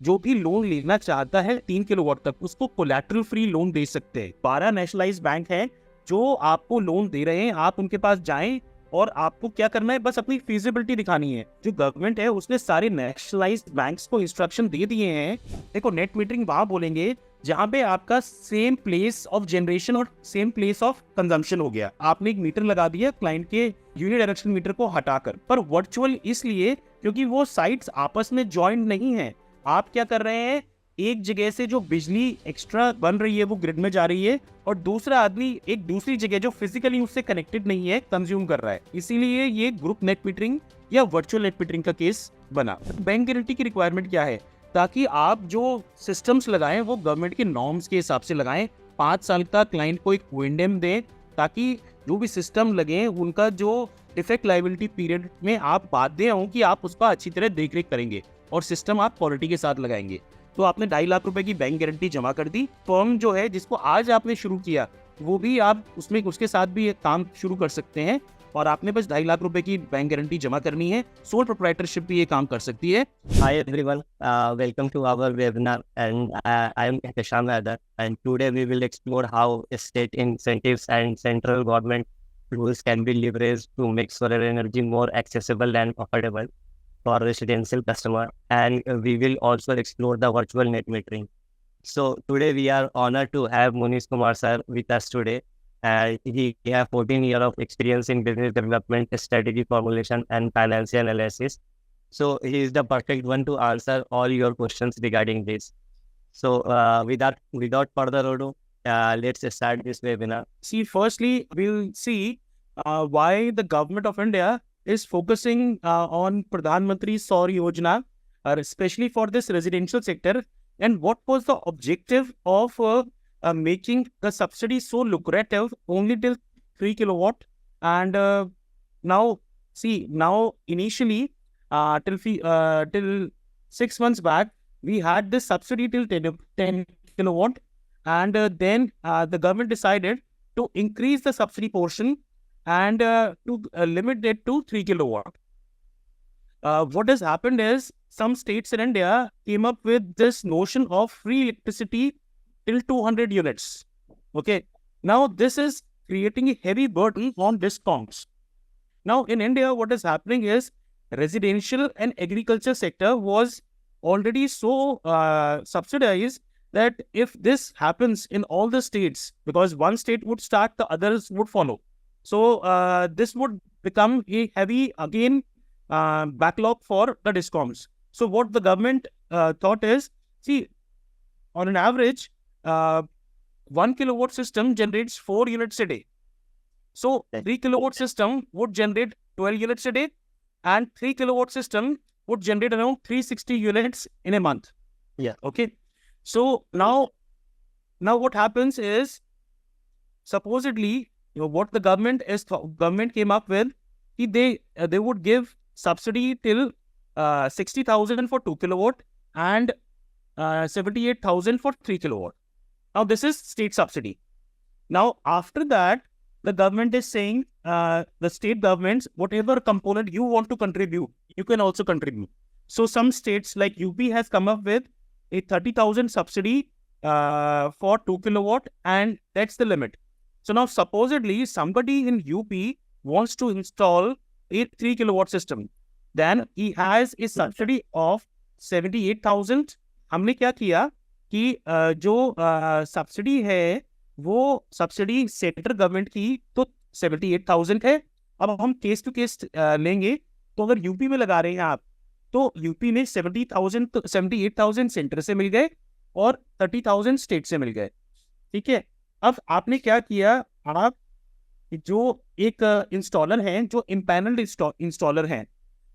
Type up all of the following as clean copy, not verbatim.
जो भी लोन लेना चाहता है 3 किलोवाट तक, उसको कोलैटरल फ्री लोन दे सकते हैं। 12 नेशनलाइज्ड बैंक हैं जो आपको लोन दे रहे हैं। आप उनके पास जाएं और आपको क्या करना है, बस अपनी फीजिबिलिटी दिखानी है। जो गवर्नमेंट है उसने सारे नेशनलाइज्ड बैंक्स को इंस्ट्रक्शन दे दिए हैं। देखो, नेट मीटरिंग वहां बोलेंगे जहां पे आपका सेम प्लेस ऑफ जनरेशन और सेम प्लेस ऑफ कंजम्पशन हो गया। आपने एक मीटर लगा दिया क्लाइंट के यूनिडायरेक्शनल मीटर को हटाकर, पर वर्चुअल इसलिए क्योंकि वो साइट्स आपस में ज्वाइंट नहीं है। आप क्या कर रहे हैं, एक जगह से जो बिजली एक्स्ट्रा बन रही है वो ग्रिड में जा रही है, और दूसरा आदमी एक दूसरी जगह जो फिजिकली उससे कनेक्टेड नहीं है कंज्यूम कर रहा है। इसीलिए ये ग्रुप नेट मीटरिंग या वर्चुअल नेट मीटरिंग का केस बना। बैंक गारंटी की रिक्वायरमेंट क्या है, ताकि आप जो सिस्टम्स लगाएं वो गवर्नमेंट के नॉर्म्स के हिसाब से लगाएं। 5 साल का क्लाइंट को एक विंडम दें, ताकि जो भी सिस्टम लगे उनका जो डिफेक्ट लायबिलिटी पीरियड में आप बाध्य हों कि आप उसका अच्छी तरह देख रेख करेंगे और सिस्टम आप क्वालिटी के साथ लगाएंगे। तो आपने 2.5 लाख रुपए की बैंक गारंटी जमा कर दी। फर्म जो है जिसको आज आपने शुरू किया, वो भी आप उसमें उसके साथ भी एक काम शुरू कर सकते हैं, और आपने बस 2.5 लाख रुपए की बैंक गारंटी जमा करनी है। सोल प्रोप्राइटरशिप भी ये काम कर सकती है। Hi everyone, welcome to our webinar, and I am Kesham Yadav, and today we will explore how state incentives and central government rules can be leveraged to make solar energy more accessible and affordable for residential customer, and we will also explore the virtual net metering. So today we are honored to have Munish Kumar sir with us today. He has 14 years of experience in business development, strategy formulation, and financial analysis. So he is the perfect one to answer all your questions regarding this. So without further ado, let's start this webinar. See, firstly, we'll see why the government of India is focusing on Pradhan Mantri Saur Yojana, especially for this residential sector, and what was the objective of making the subsidy so lucrative only till 3 kilowatt. And now initially till 6 months back, we had this subsidy till 10 kilowatt, and then the government decided to increase the subsidy portion and to limit it to 3 kilowatt. What has happened is some states in India came up with this notion of free electricity till 200 units. Okay. Now this is creating a heavy burden on discoms. Now in India, what is happening is residential and agriculture sector was already so subsidized that if this happens in all the states, because one state would start, the others would follow. So this would become a heavy again backlog for the discoms. So what the government thought is, see, on an average, 1 kilowatt system generates 4 units a day. So 3 kilowatt system would generate 12 units a day, and 3 kilowatt system would generate around 360 units in a month. Yeah. Okay. So now what happens is, supposedly, what the government came up with, they would give subsidy till 60,000 for 2 kilowatt and 78,000 for 3 kilowatt. Now this is state subsidy. Now after that, the government is saying, the state governments, whatever component you want to contribute, you can also contribute. So some states like UP has come up with a 30,000 subsidy for 2 kilowatt, and that's the limit. So now supposedly somebody in UP wants to install a 3 kilowatt system. Then he has a subsidy of 78,000. हमने क्या किया कि जो subsidy है वो subsidy central government की तो 78,000 है। अब हम केस टू केस लेंगे, तो अगर यूपी में लगा रहे हैं आप, तो यूपी में 78,000 सेंटर से मिल गए और 30,000 स्टेट से मिल गए। ठीक है। अब आपने क्या किया, आप जो एक इंस्टॉलर हैं, जो इम्पैनल्ड इंस्टॉलर हैं,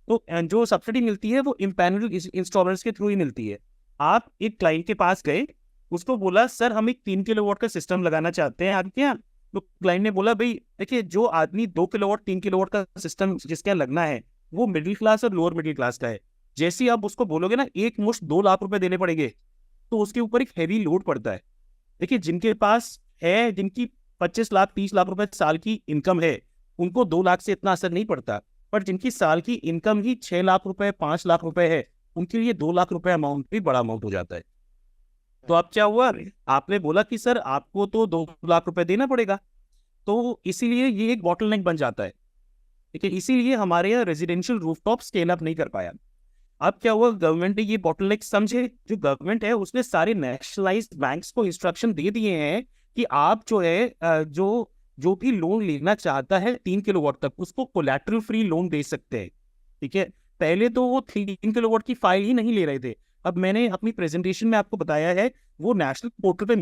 तो जो सब्सिडी मिलती है वो इम्पैनल्ड इंस्टॉलर्स के थ्रू ही मिलती है। आप एक क्लाइंट के पास गए, उसको बोला सर हम एक 3 किलोवाट का सिस्टम लगाना चाहते हैं आपके यहाँ। तो क्लाइंट ने बोला भाई देखिए, जो आदमी 2 किलोवाट 3 किलोवाट का सिस्टम जिसके यहाँ लगना है वो मिडिल क्लास और लोअर मिडिल क्लास का है। जैसे ही आप उसको बोलोगे ना एक मुश्त 2 लाख रुपए देने पड़ेंगे, तो उसके ऊपर एक हैवी लोड पड़ता है। देखिए, जिनके पास है, जिनकी 25 लाख 30 लाख रुपए साल की इनकम है, उनको 2 लाख से इतना असर नहीं पड़ता, पर जिनकी साल की इनकम ही 6 लाख रुपए 5 लाख रुपए है, उनके लिए 2 लाख रुपए अमाउंट भी बड़ा अमाउंट हो जाता है। तो अब क्या हुआ, आपने बोला कि सर आपको तो 2 लाख रुपए देना पड़ेगा, तो इसीलिए ये एक बॉटलनेक बन जाता है। ठीक है, इसीलिए हमारे यहाँ रेजिडेंशियल रूफटॉप स्केल अप नहीं कर पाया। अब क्या हुआ, गवर्नमेंट ने ये बॉटलनेक समझे, जो गवर्नमेंट है उसने सारे नेशनलाइज्ड बैंक्स को इंस्ट्रक्शन दे दिए हैं कि आप जो है जो भी लोन लेना चाहता है 3 किलोवाट तक, उसको कोलैटरल फ्री लोन दे सकते हैं। ठीक है, पहले तो वो 3 किलोवाट की फाइल ही नहीं ले रहे थे। अब मैंने अपनी प्रेजेंटेशन में आपको बताया है, वो नेशनल पोर्टल पे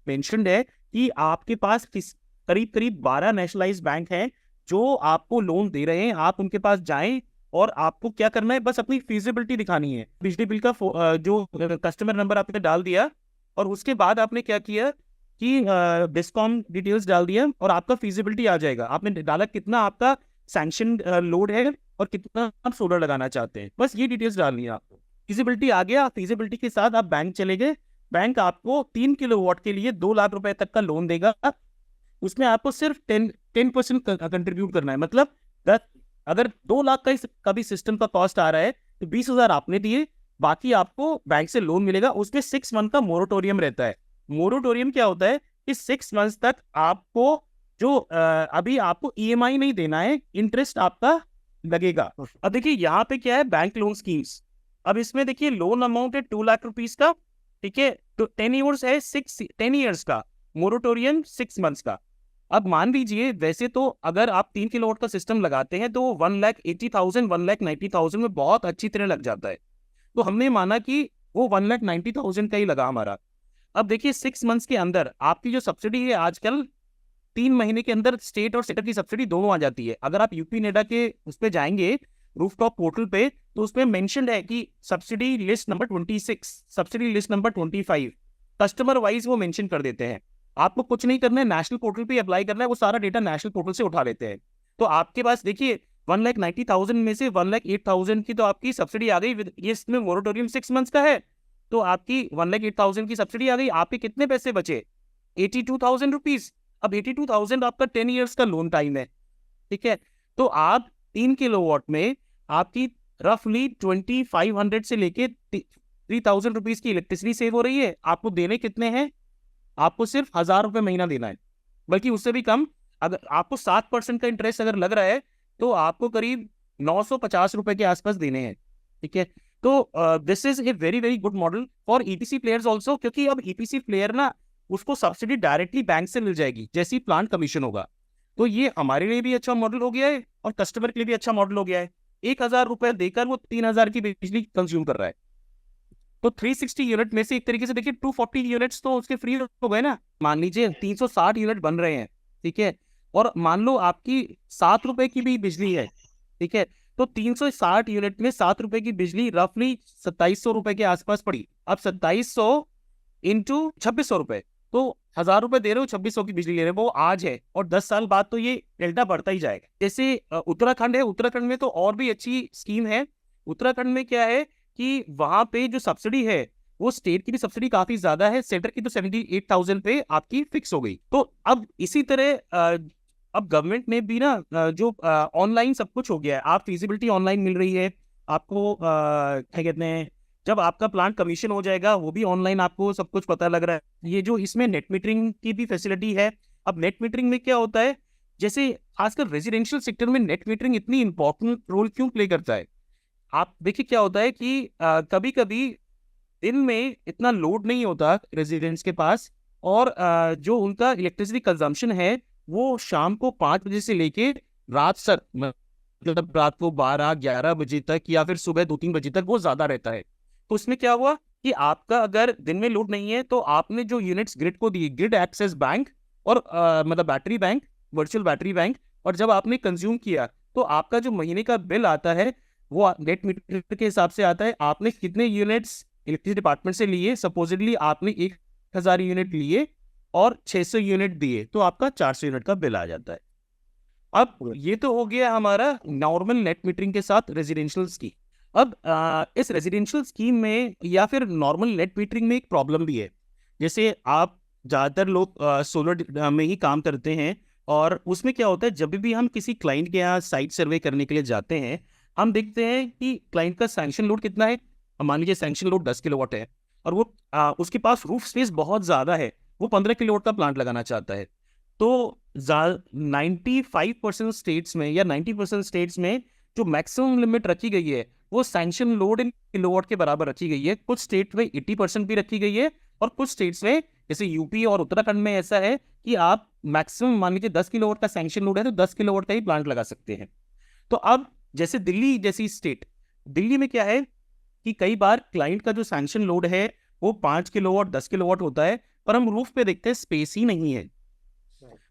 मेंशन्ड है कि आपके पास करीब करीब 12 नेशनलाइज्ड बैंक हैं जो आपको लोन दे रहे हैं। आप उनके पास जाएं और आपको क्या करना है, बस अपनी फीजिबिलिटी दिखानी है। बिजली बिल का जो कस्टमर नंबर आपने डाल दिया, और उसके बाद आपने क्या किया कि डिस्कॉम डिटेल्स डाल दिया और आपका फीजिबिलिटी आ जाएगा। आपने डाला कितना आपका सैंक्शन लोड है और कितना आप सोलर लगाना चाहते हैं, बस ये डिटेल्स डालनी है आपको। फीजिबिलिटी आ गया, फीजिबिलिटी के साथ आप बैंक चले गए, बैंक आपको 3 किलोवाट के लिए 2 लाख रुपए तक का लोन देगा। उसमें आपको सिर्फ 10% कंट्रीब्यूट करना है। मतलब अगर 2 लाख का भी सिस्टम का कॉस्ट आ रहा है तो 20,000 आपने दिए, बाकी आपको बैंक से लोन मिलेगा। उसमें 6 मंथ का मोरेटोरियम रहता है। मोरेटोरियम क्या होता है कि 6 मंथ तक आपको जो अभी आपको EMI नहीं देना है, इंटरेस्ट आपका लगेगा। अब देखिए यहाँ पे क्या है, बैंक लोन स्कीम्स। अब इसमें देखिए लोन अमाउंट है 2 लाख रुपीस का। ठीक है, तो 10 ईयर्स है, 10 ईयर्स का मोरेटोरियम, 6 मंथ्स का। अब मान लीजिए वैसे तो अगर आप 3 किलोवाट का सिस्टम लगाते हैं तो 1,80,000 1,90,000 में बहुत अच्छी तरह लग जाता है। तो हमने माना कि वो 1,90,000 का ही लगा हमारा। अब देखिए 6 मंथ्स के अंदर आपकी जो सब्सिडी है, आजकल 3 महीने के अंदर स्टेट और सेंटर की सब्सिडी दोनों आ जाती है। अगर आप यूपी नेडा के उस पर जाएंगे रूफटॉप पोर्टल पे, तो उसमें मेंशन्ड है कि subsidy list number 26, subsidy list number 25, customer wise वो मेंशन कर देते हैं। आपको कुछ नहीं करना है, नेशनल पोर्टल पे अप्लाई करना है, वो सारा डेटा नेशनल पोर्टल से उठा लेते हैं। तो आपके पास देखिए 1,90,000 में से 1,08,000 की तो आपकी सब्सिडी आ गई। ये इसमें मोरेटोरियम 6 मंथ्स का है, तो आपकी 1,08,000 की सब्सिडी आ गई। आपके कितने पैसे बचे, 82,000 रुपीज। अब 82,000 आपका 10 ईयर्स का लोन टाइम है। ठीक है, तो आप 3 किलोवाट में आपकी रफली 2,500 से लेके 3,000 रुपीज की इलेक्ट्रिसिटी सेव हो रही है। आपको देने कितने हैं, आपको सिर्फ 1,000 रुपए महीना देना है, बल्कि उससे भी कम। अगर आपको 7% का इंटरेस्ट अगर लग रहा है तो आपको करीब 950 रुपए के आसपास देने हैं। ठीक है, तो this is a very very good model for EPC players also, क्योंकि अब EPC प्लेयर ना उसको सब्सिडी डायरेक्टली बैंक से मिल जाएगी जैसे ही प्लांट कमीशन होगा। तो ये हमारे लिए भी अच्छा मॉडल हो गया है और कस्टमर के लिए भी अच्छा मॉडल हो गया है। 1,000 रुपए देकर वो 3,000 की बिजली कंज्यूम कर रहा है। तो 360 यूनिट में से एक तरीके से देखिए 240 यूनिट्स तो उसके फ्री हो गए ना। मान लीजिए 360 यूनिट बन रहे हैं। ठीक है, और मान लो आपकी 7 रुपए की भी बिजली है। ठीक है, तो 360 यूनिट में 7 रुपए की बिजली रफली 2,700 रुपए के आसपास पड़ी। अब 2,700 इंटू 2,600 रुपए, तो 1,000 रुपए दे रहे हो, 2,600 की बिजली ले रहे हो। वो आज है और 10 साल बाद तो ये डेल्टा बढ़ता ही जाएगा। जैसे उत्तराखंड है, उत्तराखंड में तो और भी अच्छी स्कीम है। उत्तराखंड में क्या है कि वहां पे जो सब्सिडी है वो स्टेट की भी सब्सिडी काफी ज्यादा है, सेंटर की तो 78,000 पे आपकी फिक्स हो गई। तो अब इसी तरह अब गवर्नमेंट ने भी ना जो ऑनलाइन सब कुछ हो गया है। आप फिजिबिलिटी ऑनलाइन मिल रही है आपको, क्या कहते हैं, जब आपका प्लांट कमीशन हो जाएगा वो भी ऑनलाइन आपको सब कुछ पता लग रहा है। ये जो इसमें नेट मीटरिंग की भी फैसिलिटी है। अब नेट मीटरिंग में क्या होता है, जैसे खासकर रेजिडेंशियल सेक्टर में नेट मीटरिंग इतनी इंपॉर्टेंट रोल क्यों प्ले करता है। आप देखिए क्या होता है कि कभी कभी दिन में इतना लोड नहीं होता रेजिडेंट्स के पास, और जो उनका इलेक्ट्रिसिटी कंजम्पशन है वो शाम को 5 बजे से लेके रात तक, मतलब रात को 12-11 बजे तक या फिर सुबह 2-3 बजे तक वो ज्यादा रहता है। तो उसमें क्या हुआ कि आपका अगर दिन में लोड नहीं है तो आपने जो यूनिट्स ग्रिड को दी, ग्रिड एक्सेस बैंक और मतलब battery bank, virtual battery bank, और जब आपने कंज्यूम किया तो आपका जो महीने का बिल आता है वो नेट मीटर के हिसाब से आता है। आपने कितने यूनिट्स इलेक्ट्रिसिटी डिपार्टमेंट से लिए, सपोजिटली आपने 1,000 यूनिट लिए और 600 यूनिट दिए, तो आपका 400 यूनिट का बिल आ जाता है। अब ये तो हो गया हमारा नॉर्मल नेट मीटरिंग के साथ रेजिडेंशियल स्कीम। अब इस रेजिडेंशियल स्कीम में या फिर नॉर्मल नेट मीटरिंग में एक प्रॉब्लम भी है। जैसे आप ज़्यादातर लोग सोलर में ही काम करते हैं, और उसमें क्या होता है, जब भी हम किसी क्लाइंट के यहाँ साइट सर्वे करने के लिए जाते हैं, हम देखते हैं कि क्लाइंट का सैंक्शन लोड कितना है, अब मान लीजिए सैंक्शन लोड 10 किलोवाट है और वो उसके पास रूफ स्पेस बहुत ज़्यादा है, वो 15 किलोवाट का प्लांट लगाना चाहता है, तो 95% स्टेट्स में या 90% स्टेट्स में जो मैक्सिमम लिमिट रखी गई है वो सैंक्शन लोड इन किलोवाट के बराबर रखी गई है। कुछ स्टेट में 80% भी रखी गई है और कुछ स्टेट्स में जैसे यूपी और उत्तराखंड में ऐसा है कि आप मैक्सिमम मान लीजिए 10 किलोवाट का सैंक्शन लोड है तो 10 किलोवाट का ही प्लांट लगा सकते हैं। तो अब जैसे दिल्ली जैसी स्टेट, दिल्ली में क्या है कि कई बार क्लाइंट का जो सैंक्शन लोड है वो 5 किलोवाट 10 किलोवाट होता है, पर हम रूफ पे देखते हैं स्पेस ही नहीं है।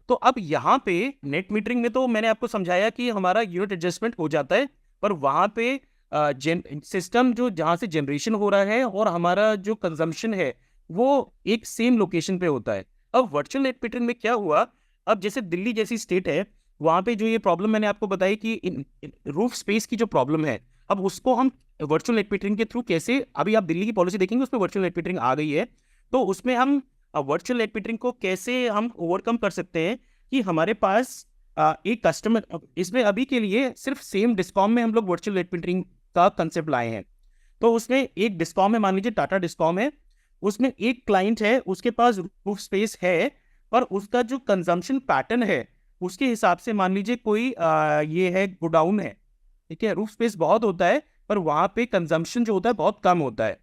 तो अब यहाँ पे नेट मीटरिंग में तो मैंने आपको समझाया कि हमारा यूनिट एडजस्टमेंट हो जाता है, पर वहाँ पे सिस्टम जो जहाँ से जनरेशन हो रहा है और हमारा जो कंजम्पशन है वो एक सेम लोकेशन पे होता है। अब वर्चुअल नेट मीटरिंग में क्या हुआ, अब जैसे दिल्ली जैसी स्टेट है वहाँ पे जो ये प्रॉब्लम मैंने आपको बताई कि रूफ स्पेस की जो प्रॉब्लम है, अब उसको हम वर्चुअल नेट मीटरिंग के थ्रू कैसे, अभी आप दिल्ली की पॉलिसी देखेंगे उसमें वर्चुअल नेट मीटरिंग आ गई है, तो उसमें हम वर्चुअल नेट मीटरिंग को कैसे हम ओवरकम कर सकते हैं कि हमारे पास एक कस्टमर, इसमें अभी के लिए सिर्फ सेम डिस्कॉम में हम लोग वर्चुअल नेट मीटरिंग का कंसेप्ट लाए हैं। तो उसमें एक डिस्कॉम है, मान लीजिए टाटा डिस्कॉम है, उसमें एक क्लाइंट है उसके पास रूफ स्पेस है, पर उसका जो कंजम्पशन पैटर्न है उसके हिसाब से मान लीजिए कोई ये है गोडाउन है, ठीक है, रूफ स्पेस बहुत होता है पर वहाँ पे कंजम्पशन जो होता है बहुत कम होता है।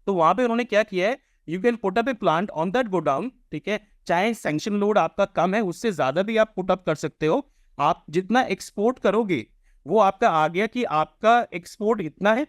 तो वहाँ पे उन्होंने क्या किया है, you can put up A plant on that godown, ठीक है, चाहे सैंक्शन लोड आपका कम है उससे ज़्यादा भी आप पुट अप कर सकते हो। आप जितना एक्सपोर्ट करोगे वो आपका आ गया कि आपका एक्सपोर्ट इतना है,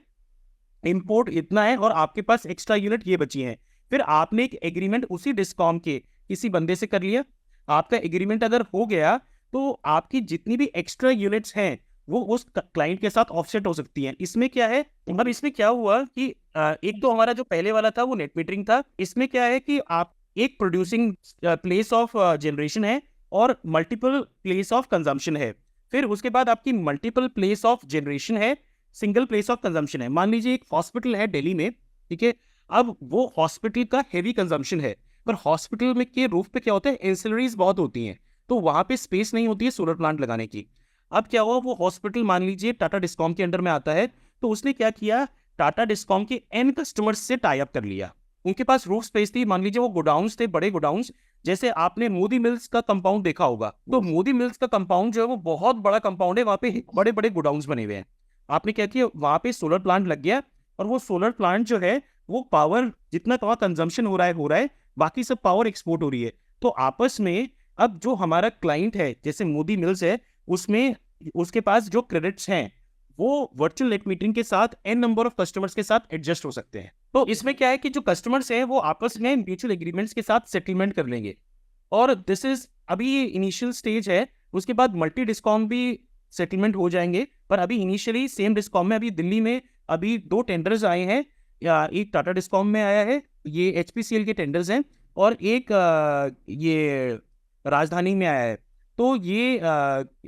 इंपोर्ट इतना है और आपके पास एक्स्ट्रा यूनिट ये बची हैं। फिर आपने एक एग्रीमेंट उसी डिस्कॉम के किसी बंदे से कर लिया, आपका एग्रीमेंट अगर हो गया तो आपकी जितनी भी एक्स्ट्रा यूनिट्स हैं वो उस क्लाइंट के साथ ऑफसेट हो सकती हैं। इसमें क्या है, अब इसमें क्या हुआ कि एक तो हमारा जो पहले वाला था वो नेट मीटरिंग था, इसमें क्या है कि आप एक प्रोड्यूसिंग प्लेस ऑफ जनरेशन है और मल्टीपल प्लेस ऑफ कंजम्पशन है, फिर उसके बाद आपकी मल्टीपल प्लेस ऑफ जनरेशन है, सिंगल प्लेस ऑफ कंजम्पशन है। मान लीजिए एक हॉस्पिटल है दिल्ली में, ठीक है, अब वो हॉस्पिटल का हेवी कंजम्पशन है, पर हॉस्पिटल में के रूफ पे क्या होता है, एंसिलरीज बहुत होती हैं, तो वहां पे स्पेस नहीं होती है सोलर प्लांट लगाने की। अब क्या हुआ, वो हॉस्पिटल मान लीजिए टाटा डिस्कॉम के अंडर में आता है, तो उसने क्या किया, टाटा डिस्कॉम के एन कस्टमर्स से टाई अप कर लिया। उनके पास रूफ स्पेस थी, मान लीजिए वो गोडाउन्स थे, बड़े गोडाउन्स, जैसे आपने मोदी मिल्स का कंपाउंड देखा होगा, तो मोदी मिल्स का कंपाउंड जो है वो बहुत बड़ा कंपाउंड है, वहां पे बड़े बड़े गोडाउन्स बने हुए हैं। आपने क्या किया, वहां पे सोलर प्लांट लग गया और वो सोलर प्लांट जो है वो पावर जितना का कंजम्पशन हो रहा है, बाकी सब पावर एक्सपोर्ट हो रही है। तो आपस में अब जो हमारा क्लाइंट है जैसे मोदी मिल्स है, उसमें उसके पास जो क्रेडिट्स हैं वो वर्चुअल नेट मीटिंग के साथ एन नंबर ऑफ कस्टमर्स के साथ एडजस्ट हो सकते हैं। तो इसमें क्या है कि जो कस्टमर्स हैं वो आपस में म्यूचुअल एग्रीमेंट्स के साथ सेटलमेंट कर लेंगे, और दिस इज अभी ये इनिशियल स्टेज है, उसके बाद मल्टी डिस्कॉम भी सेटलमेंट हो जाएंगे, पर अभी इनिशियली सेम डिस्कॉम में अभी दिल्ली में अभी 2 टेंडर्स आए हैं, एक टाटा डिस्कॉम में आया है, ये HPCL के टेंडर्स हैं, और एक ये राजधानी में आया है, तो ये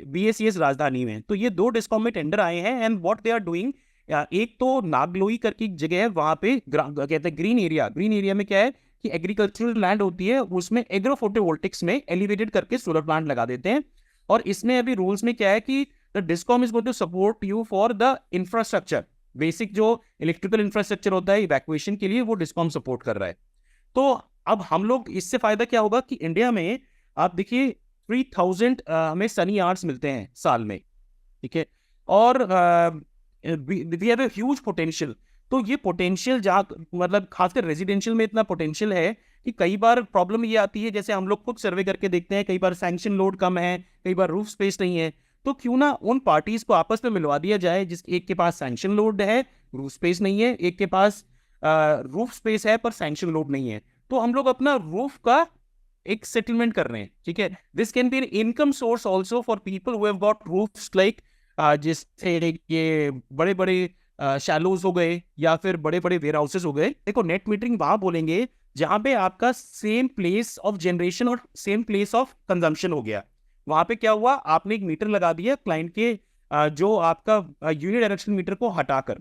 BACS राजधानी में, तो ये 2 डिस्कॉम में टेंडर आए हैं। And what they are doing, एक तो नागलोई करके एक जगह है, वहाँ पे कहते हैं ग्रीन एरिया, ग्रीन एरिया में क्या है कि एग्रीकल्चरल लैंड होती है, उसमें एग्रो फोटोवोल्टिक्स में एलिवेटेड करके सोलर प्लांट लगा देते हैं। और इसमें अभी रूल्स में क्या है कि the discom is going to support you for the infrastructure, basic जो इलेक्ट्रिकल इंफ्रास्ट्रक्चर होता है इवैक्यूएशन के लिए, वो डिस्कॉम सपोर्ट कर रहा है। तो अब हम लोग इससे फायदा क्या होगा कि इंडिया में आप देखिए 3000 हमें सनी आवर्स मिलते हैं साल में, ठीक है, और we have a huge potential. तो ये पोटेंशियल जहाँ मतलब खासकर रेजिडेंशियल में इतना पोटेंशियल है कि कई बार प्रॉब्लम ये आती है, जैसे हम लोग खुद सर्वे करके देखते हैं, कई बार सैंक्शन लोड कम है, कई बार रूफ स्पेस नहीं है, तो क्यों ना उन पार्टीज को आपस में मिलवा दिया जाए जिस एक के पास सैंक्शन लोड है रूफ स्पेस नहीं है, एक के पास रूफ स्पेस है पर सैंक्शन लोड नहीं है, तो हम लोग अपना रूफ का एक सेटलमेंट कर रहे हैं, ठीक है। This can be an income source also for people who have got roofs like जिससे ये बड़े बड़े शैलोज हो गए या फिर बड़े बड़े वेयर हाउसेस हो गए। देखो नेट मीटरिंग वहां बोलेंगे जहां पे आपका सेम प्लेस ऑफ जनरेशन और सेम प्लेस ऑफ कंजम्पशन हो गया। वहां पे क्या हुआ, आपने एक मीटर लगा दिया क्लाइंट के जो आपका यूनि डायरेक्शन मीटर को हटाकर,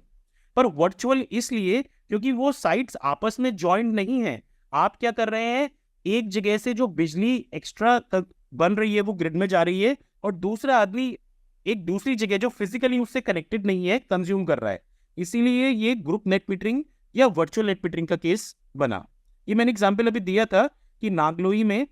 पर वर्चुअल इसलिए क्योंकि वो साइट्स आपस में ज्वाइंट नहीं है। आप क्या कर रहे हैं, एक जगह से जो बिजली एक्स्ट्रा बन रही है वो ग्रिड में जा रही है, और दूसरा आदमी एक दूसरी जगह जो फिजिकली उससे कनेक्टेड नहीं है कंज्यूम कर रहा है। इसीलिए ये ग्रुप नेट मीटरिंग या वर्चुअल नेट मीटरिंग का केस बना। ये मैंने एग्जाम्पल अभी दिया था कि नागलोई में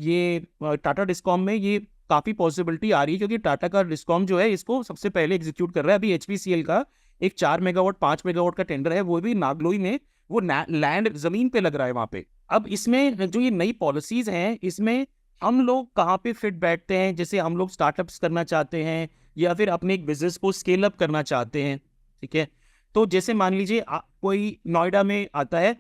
ये टाटा डिस्कॉम में ये काफ़ी पॉसिबिलिटी आ रही है, क्योंकि टाटा का डिस्कॉम जो है इसको सबसे पहले एग्जीक्यूट कर रहा है। अभी HPCL का एक 4 मेगावाट 5 मेगावाट का टेंडर है, वो भी नागलोई में, वो लैंड ज़मीन पे लग रहा है वहाँ पे। अब इसमें जो ये नई पॉलिसीज़ हैं, इसमें हम लोग कहाँ पे फिट बैठते हैं? जैसे हम लोग स्टार्टअप्स करना चाहते हैं या फिर अपने एक बिजनेस को स्केल अप करना चाहते हैं, ठीक है? तो जैसे मान लीजिए कोई नोएडा में आता है,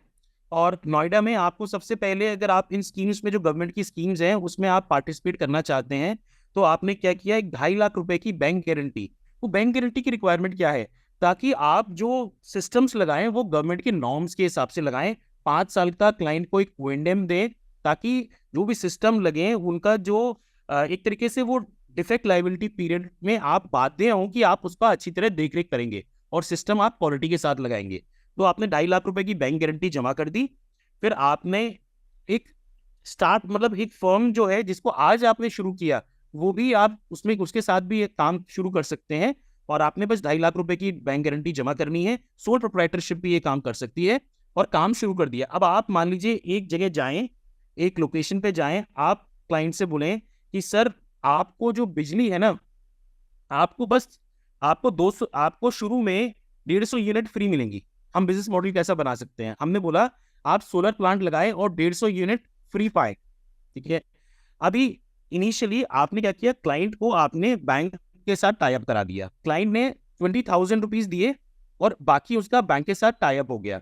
और नोएडा में आपको सबसे पहले, अगर आप इन स्कीम्स में, जो गवर्नमेंट की स्कीम्स हैं उसमें आप पार्टिसिपेट करना चाहते हैं, तो आपने क्या किया, एक 2.5 लाख रुपए की बैंक गारंटी। वो बैंक गारंटी की रिक्वायरमेंट क्या है? ताकि आप जो सिस्टम्स लगाएं वो गवर्नमेंट के नॉर्म्स के हिसाब से लगाएं, 5 साल का क्लाइंट को एक विंडम दें, ताकि जो भी सिस्टम लगे उनका जो एक तरीके से वो डिफेक्ट लाइबिलिटी पीरियड में आप बाध्य हों कि आप उसका अच्छी तरह देख रेख करेंगे और सिस्टम आप क्वालिटी के साथ लगाएंगे। तो आपने 2.5 लाख रुपए की बैंक गारंटी जमा कर दी। फिर आपने एक स्टार्ट, मतलब एक फर्म जो है जिसको आज आपने शुरू किया, वो भी आप उसमें उसके साथ भी एक काम शुरू कर सकते हैं, और आपने बस 2.5 लाख रुपए की बैंक गारंटी जमा करनी है। सोल प्रोप्राइटरशिप भी ये काम कर सकती है, और काम शुरू कर दिया। अब आप मान लीजिए एक जगह जाएं, एक लोकेशन पे जाएं, आप क्लाइंट से बोलें कि सर आपको जो बिजली है ना, आपको बस आपको 200, आपको शुरू में 150 यूनिट फ्री मिलेंगी। हम बिजनेस मॉडल कैसा बना सकते हैं? हमने बोला आप सोलर प्लांट लगाए और 150 यूनिट फ्री पाए, ठीक है? अभी इनिशियली आपने क्या किया, क्लाइंट को आपने बैंक के साथ टाई अप करा दिया। क्लाइंट ने 20,000 रुपीज दिए और बाकी उसका बैंक के साथ टाई अप हो गया।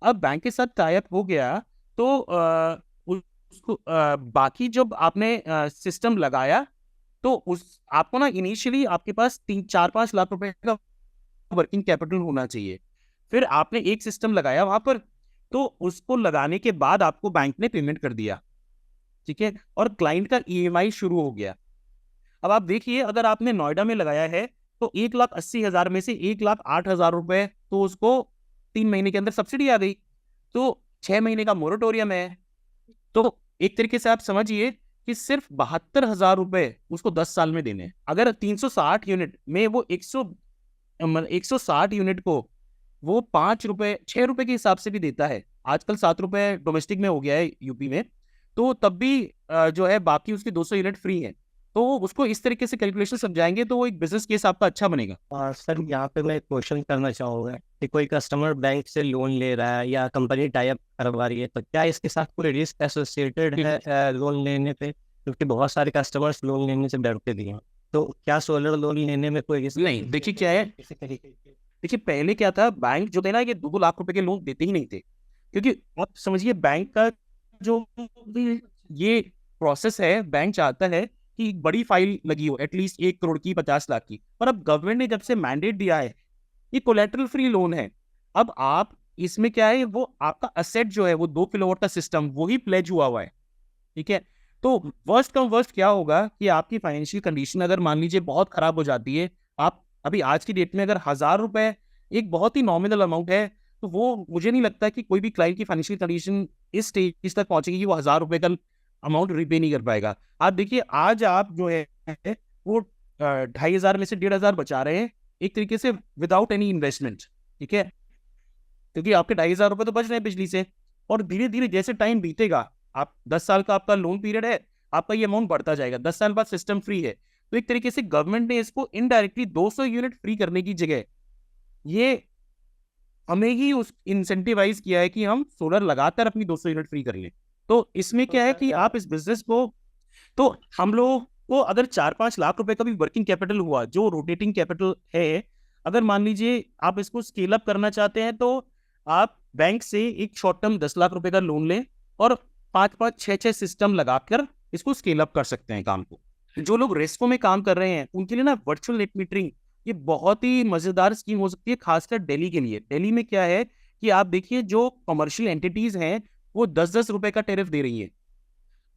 अब बैंक के साथ टाई अप हो गया तो उसको बाकी जब आपने सिस्टम लगाया, तो उस आपको ना इनिशियली आपके पास 3-4-5 लाख रुपए का वर्किंग कैपिटल होना चाहिए। फिर आपने एक सिस्टम लगाया वहां पर, तो उसको लगाने के बाद आपको बैंक ने पेमेंट कर दिया, ठीक है? और क्लाइंट का EMI शुरू हो गया। अब आप देखिए, अगर आपने नोएडा में लगाया है तो 1,80,000 में से 1,08,000 रुपए तो उसको 3 महीने के अंदर सब्सिडी आ गई, तो 6 महीने का मोरेटोरियम है। तो एक तरीके से आप समझिए कि सिर्फ 72,000 रुपए उसको 10 साल में देने हैं। अगर 360 यूनिट में वो 160 यूनिट को वो 5 रुपए 6 रुपए के हिसाब से भी देता है, आजकल 7 रुपए डोमेस्टिक में हो गया है यूपी में, तो तब भी जो है बाकी उसकी 200 यूनिट फ्री है। तो उसको इस तरीके से कैलकुलेशन समझाएंगे तो वो एक बिजनेस केस आपका अच्छा बनेगा। सर यहाँ पे मैं एक क्वेश्चन करना चाहूँगा कि कोई कस्टमर बैंक से लोन ले रहा है या कंपनी टाई अप करवा रही है, तो क्या इसके साथ कोई रिस्क एसोसिएटेड है लोन लेने पे? क्योंकि बहुत सारे कस्टमर्स लोन लेने से डरते भी हैं, तो क्या सोलर लोन लेने में कोई रिस्क नहीं, देखिए क्या है, देखिए पहले क्या था, बैंक जो थे ना, ये 2 लाख रुपए के लोन देते ही नहीं थे, क्योंकि आप समझिए बैंक का जो भी ये प्रोसेस है, बैंक चाहता है कि एक बड़ी फाइल लगी हो, एटलीस्ट 1 करोड़ की, 50 लाख की। पर अब गवर्नमेंट ने जब से मैंडेट दिया है, ये कोलेटरल फ्री लोन है। अब आप इसमें क्या है, वो आपका असेट जो है वो 2 किलोवाट का सिस्टम वही प्लेज हुआ है, ठीक है? तो वर्स्ट कम वर्स्ट क्या होगा कि आपकी फाइनेंशियल कंडीशन अगर मान लीजिए बहुत खराब हो जाती है, आप अभी आज की डेट में अगर 1,000 रुपए एक बहुत ही नॉमिनल अमाउंट है, तो वो मुझे नहीं लगता कि कोई भी क्लाइंट की फाइनेंशियल कंडीशन इस स्टेज तक पहुंचेगी कि वो 1,000 रुपए का अमाउंट रिपे नहीं कर पाएगा। आप देखिए, आज आप जो है वो 2,500 में से 1,500 बचा रहे हैं एक तरीके से विदाउट एनी इन्वेस्टमेंट, ठीक है? क्योंकि आपके 2,500 रुपए तो बच रहे हैं बिजली से, और धीरे धीरे जैसे टाइम बीतेगा, आप 10 साल का आपका लोन पीरियड है, आपका ये अमाउंट बढ़ता जाएगा, 10 साल बाद सिस्टम फ्री है। तो एक तरीके से गवर्नमेंट ने इसको इनडायरेक्टली 200 यूनिट फ्री करने की जगह ये हमें ही उस इंसेंटिवाइज किया है कि हम सोलर लगाकर अपनी 200 यूनिट फ्री कर लें। तो इसमें क्या है कि आप इस बिजनेस को, तो हम लोग को अगर 4-5 लाख रुपए का भी वर्किंग कैपिटल हुआ, जो रोटेटिंग कैपिटल है, अगर मान लीजिए आप इसको स्केल अप करना चाहते हैं, तो आप बैंक से एक शॉर्ट टर्म 10 लाख रुपए का लोन लें और 5-5, 6-6 सिस्टम लगाकर इसको स्केल अप कर सकते हैं काम को। जो लोग रेस्को में काम कर रहे हैं उनके लिए ना वर्चुअल नेट मीटरिंग ये बहुत ही मजेदार स्कीम हो सकती है, खासकर दिल्ली के लिए। दिल्ली में क्या है कि आप देखिए, जो कमर्शियल एंटिटीज हैं वो 10-10 रुपए का टैरिफ दे रही है।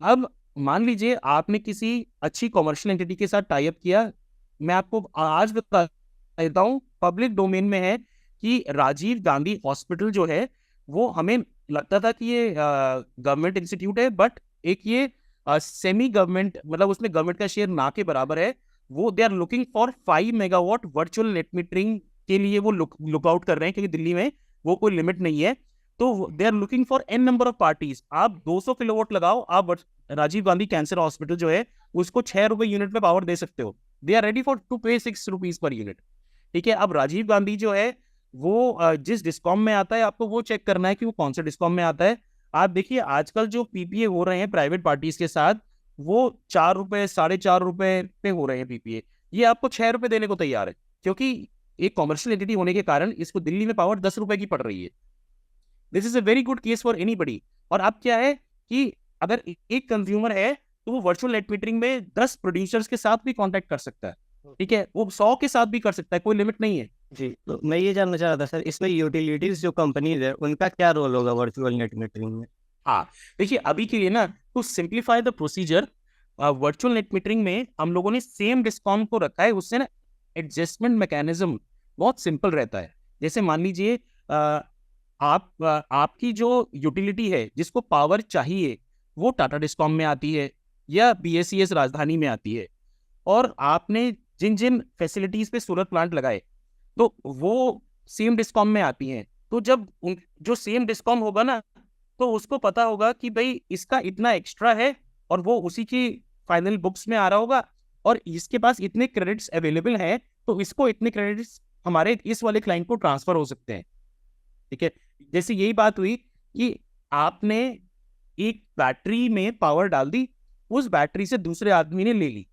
अब मान लीजिए आपने किसी अच्छी कमर्शियल एंटिटी के साथ टाई अप किया, मैं आपको आज बता देता हूँ, पब्लिक डोमेन में है कि राजीव गांधी हॉस्पिटल जो है, वो हमें लगता था कि ये गवर्नमेंट इंस्टीट्यूट है, बट एक ये सेमी गवर्नमेंट, मतलब उसमें गवर्नमेंट का शेयर ना के बराबर है। वो they are looking for 5 megawatt virtual net metering के लिए वो लुकआउट कर रहे हैं, क्योंकि दिल्ली में वो कोई लिमिट नहीं है। तो they are looking for an number of parties. आप 200 किलोवाट लगाओ, आप राजीव गांधी कैंसर हॉस्पिटल जो है उसको 6 रुपए यूनिट में पावर दे सकते हो। They are ready for to pay 6 rupees per unit. ठीक है, अब राजीव गांधी जो है वो जिस डिस्कॉम में आता है, आपको वो चेक करना है कि वो कौन से डिस्कॉम में आता है। आप देखिए आजकल जो पीपीए हो रहे हैं प्राइवेट पार्टीज के साथ, वो 4 रुपए 4.5 रुपए पे हो रहे हैं पीपीए। ये आपको 6 रुपए देने को तैयार है, क्योंकि एक कॉमर्शियल एंटिटी होने के कारण इसको दिल्ली में पावर 10 रुपए की पड़ रही है। This is a very good case for anybody. और अब क्या है कि अगर एक कंज्यूमर है तो वो वर्चुअल नेट मीटरिंग में 10 प्रोड्यूसर्स के साथ भी कॉन्टेक्ट कर सकता है। ठीक है, वो 100 के साथ भी कर सकता है, कोई लिमिट नहीं है। जी, तो मैं ये जानना चाह रहा था सर, इसमें यूटिलिटीज जो कंपनीज है उनका क्या रोल होगा वर्चुअल नेट मीटरिंग में? हाँ, देखिए अभी के लिए ना, to simplify the procedure, virtual net metering में हम लोगों ने सेम डिस्कॉम को रखा है। उससे ना एडजस्टमेंट मैकेनिज्म बहुत सिंपल रहता है। जैसे मान लीजिए आपकी जो यूटिलिटी है जिसको पावर चाहिए वो टाटा डिस्कॉम में आती है या बीएसईएस राजधानी में आती है, और आपने जिन जिन फैसिलिटीज पे सोलर प्लांट लगाए तो वो सेम डिस्कॉम में आती हैं। तो जब जो सेम डिस्कॉम होगा ना, तो उसको पता होगा कि भाई इसका इतना एक्स्ट्रा है और वो उसी की फाइनल बुक्स में आ रहा होगा, और इसके पास इतने क्रेडिट्स अवेलेबल हैं, तो इसको इतने क्रेडिट्स हमारे इस वाले क्लाइंट को ट्रांसफर हो सकते हैं। ठीक है, जैसे यही बात हुई कि आपने एक बैटरी में पावर डाल दी, उस बैटरी से दूसरे आदमी ने ले ली।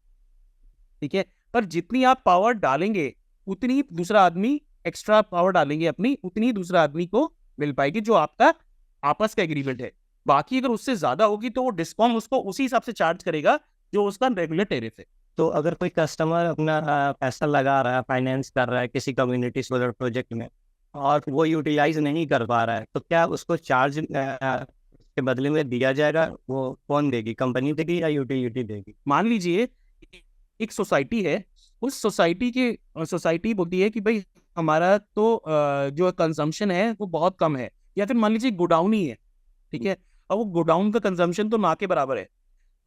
ठीक है, पर जितनी आप पावर डालेंगे उतनी ही दूसरा आदमी एक्स्ट्रा पावर डालेंगे अपनी, उतनी ही दूसरा आदमी को मिल पाएगी, जो आपका आपस का एग्रीमेंट है। बाकी अगर उससे ज्यादा होगी तो वो डिस्कॉम उसको उसी हिसाब से चार्ज करेगा जो उसका रेगुलर टेरिफ है। तो अगर कोई कस्टमर अपना पैसा लगा रहा है, फाइनेंस कर रहा है किसी कम्युनिटी सोलर प्रोजेक्ट में, और वो यूटिलाइज नहीं कर पा रहा है, तो क्या उसको चार्ज के बदले में दिया जाएगा? वो कौन देगी, कंपनी देगी या यूटिलिटी देगी? मान लीजिए एक सोसाइटी है, उस सोसाइटी बोलती है कि भाई हमारा तो जो कंजम्पशन है वो बहुत कम है, या फिर मान लीजिए गोडाउन ही है। ठीक है, और वो गोडाउन का कंजम्पशन तो ना के बराबर है।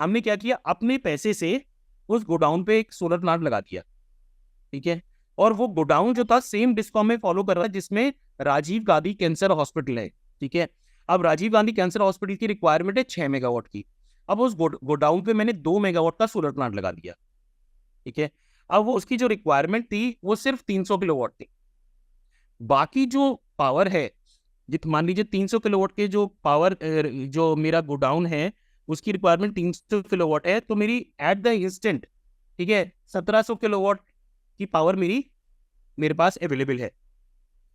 हमने क्या किया, अपने पैसे से उस गोडाउन पे एक सोलर प्लांट लगा दिया। ठीक है, और वो गोडाउन जो था सेम डिस्कॉम में फॉलो कर रहा है, जिसमें राजीव गांधी कैंसर हॉस्पिटल है। ठीक है, अब राजीव गांधी कैंसर हॉस्पिटल की रिक्वायरमेंट है 6 मेगावाट की। अब उस गोडाउन पे मैंने 2 मेगावाट का सोलर प्लांट लगा दिया। ठीक है, अब वो उसकी जो रिक्वायरमेंट थी वो सिर्फ 300 किलोवाट थी। बाकी जो पावर है, मान लीजिए 300 किलोवाट के जो पावर, जो मेरा गोडाउन है उसकी रिक्वायरमेंट 300 किलोवाट है, तो मेरी एट द इंस्टेंट, ठीक है, 1700 किलोवाट की पावर मेरे पास अवेलेबल है।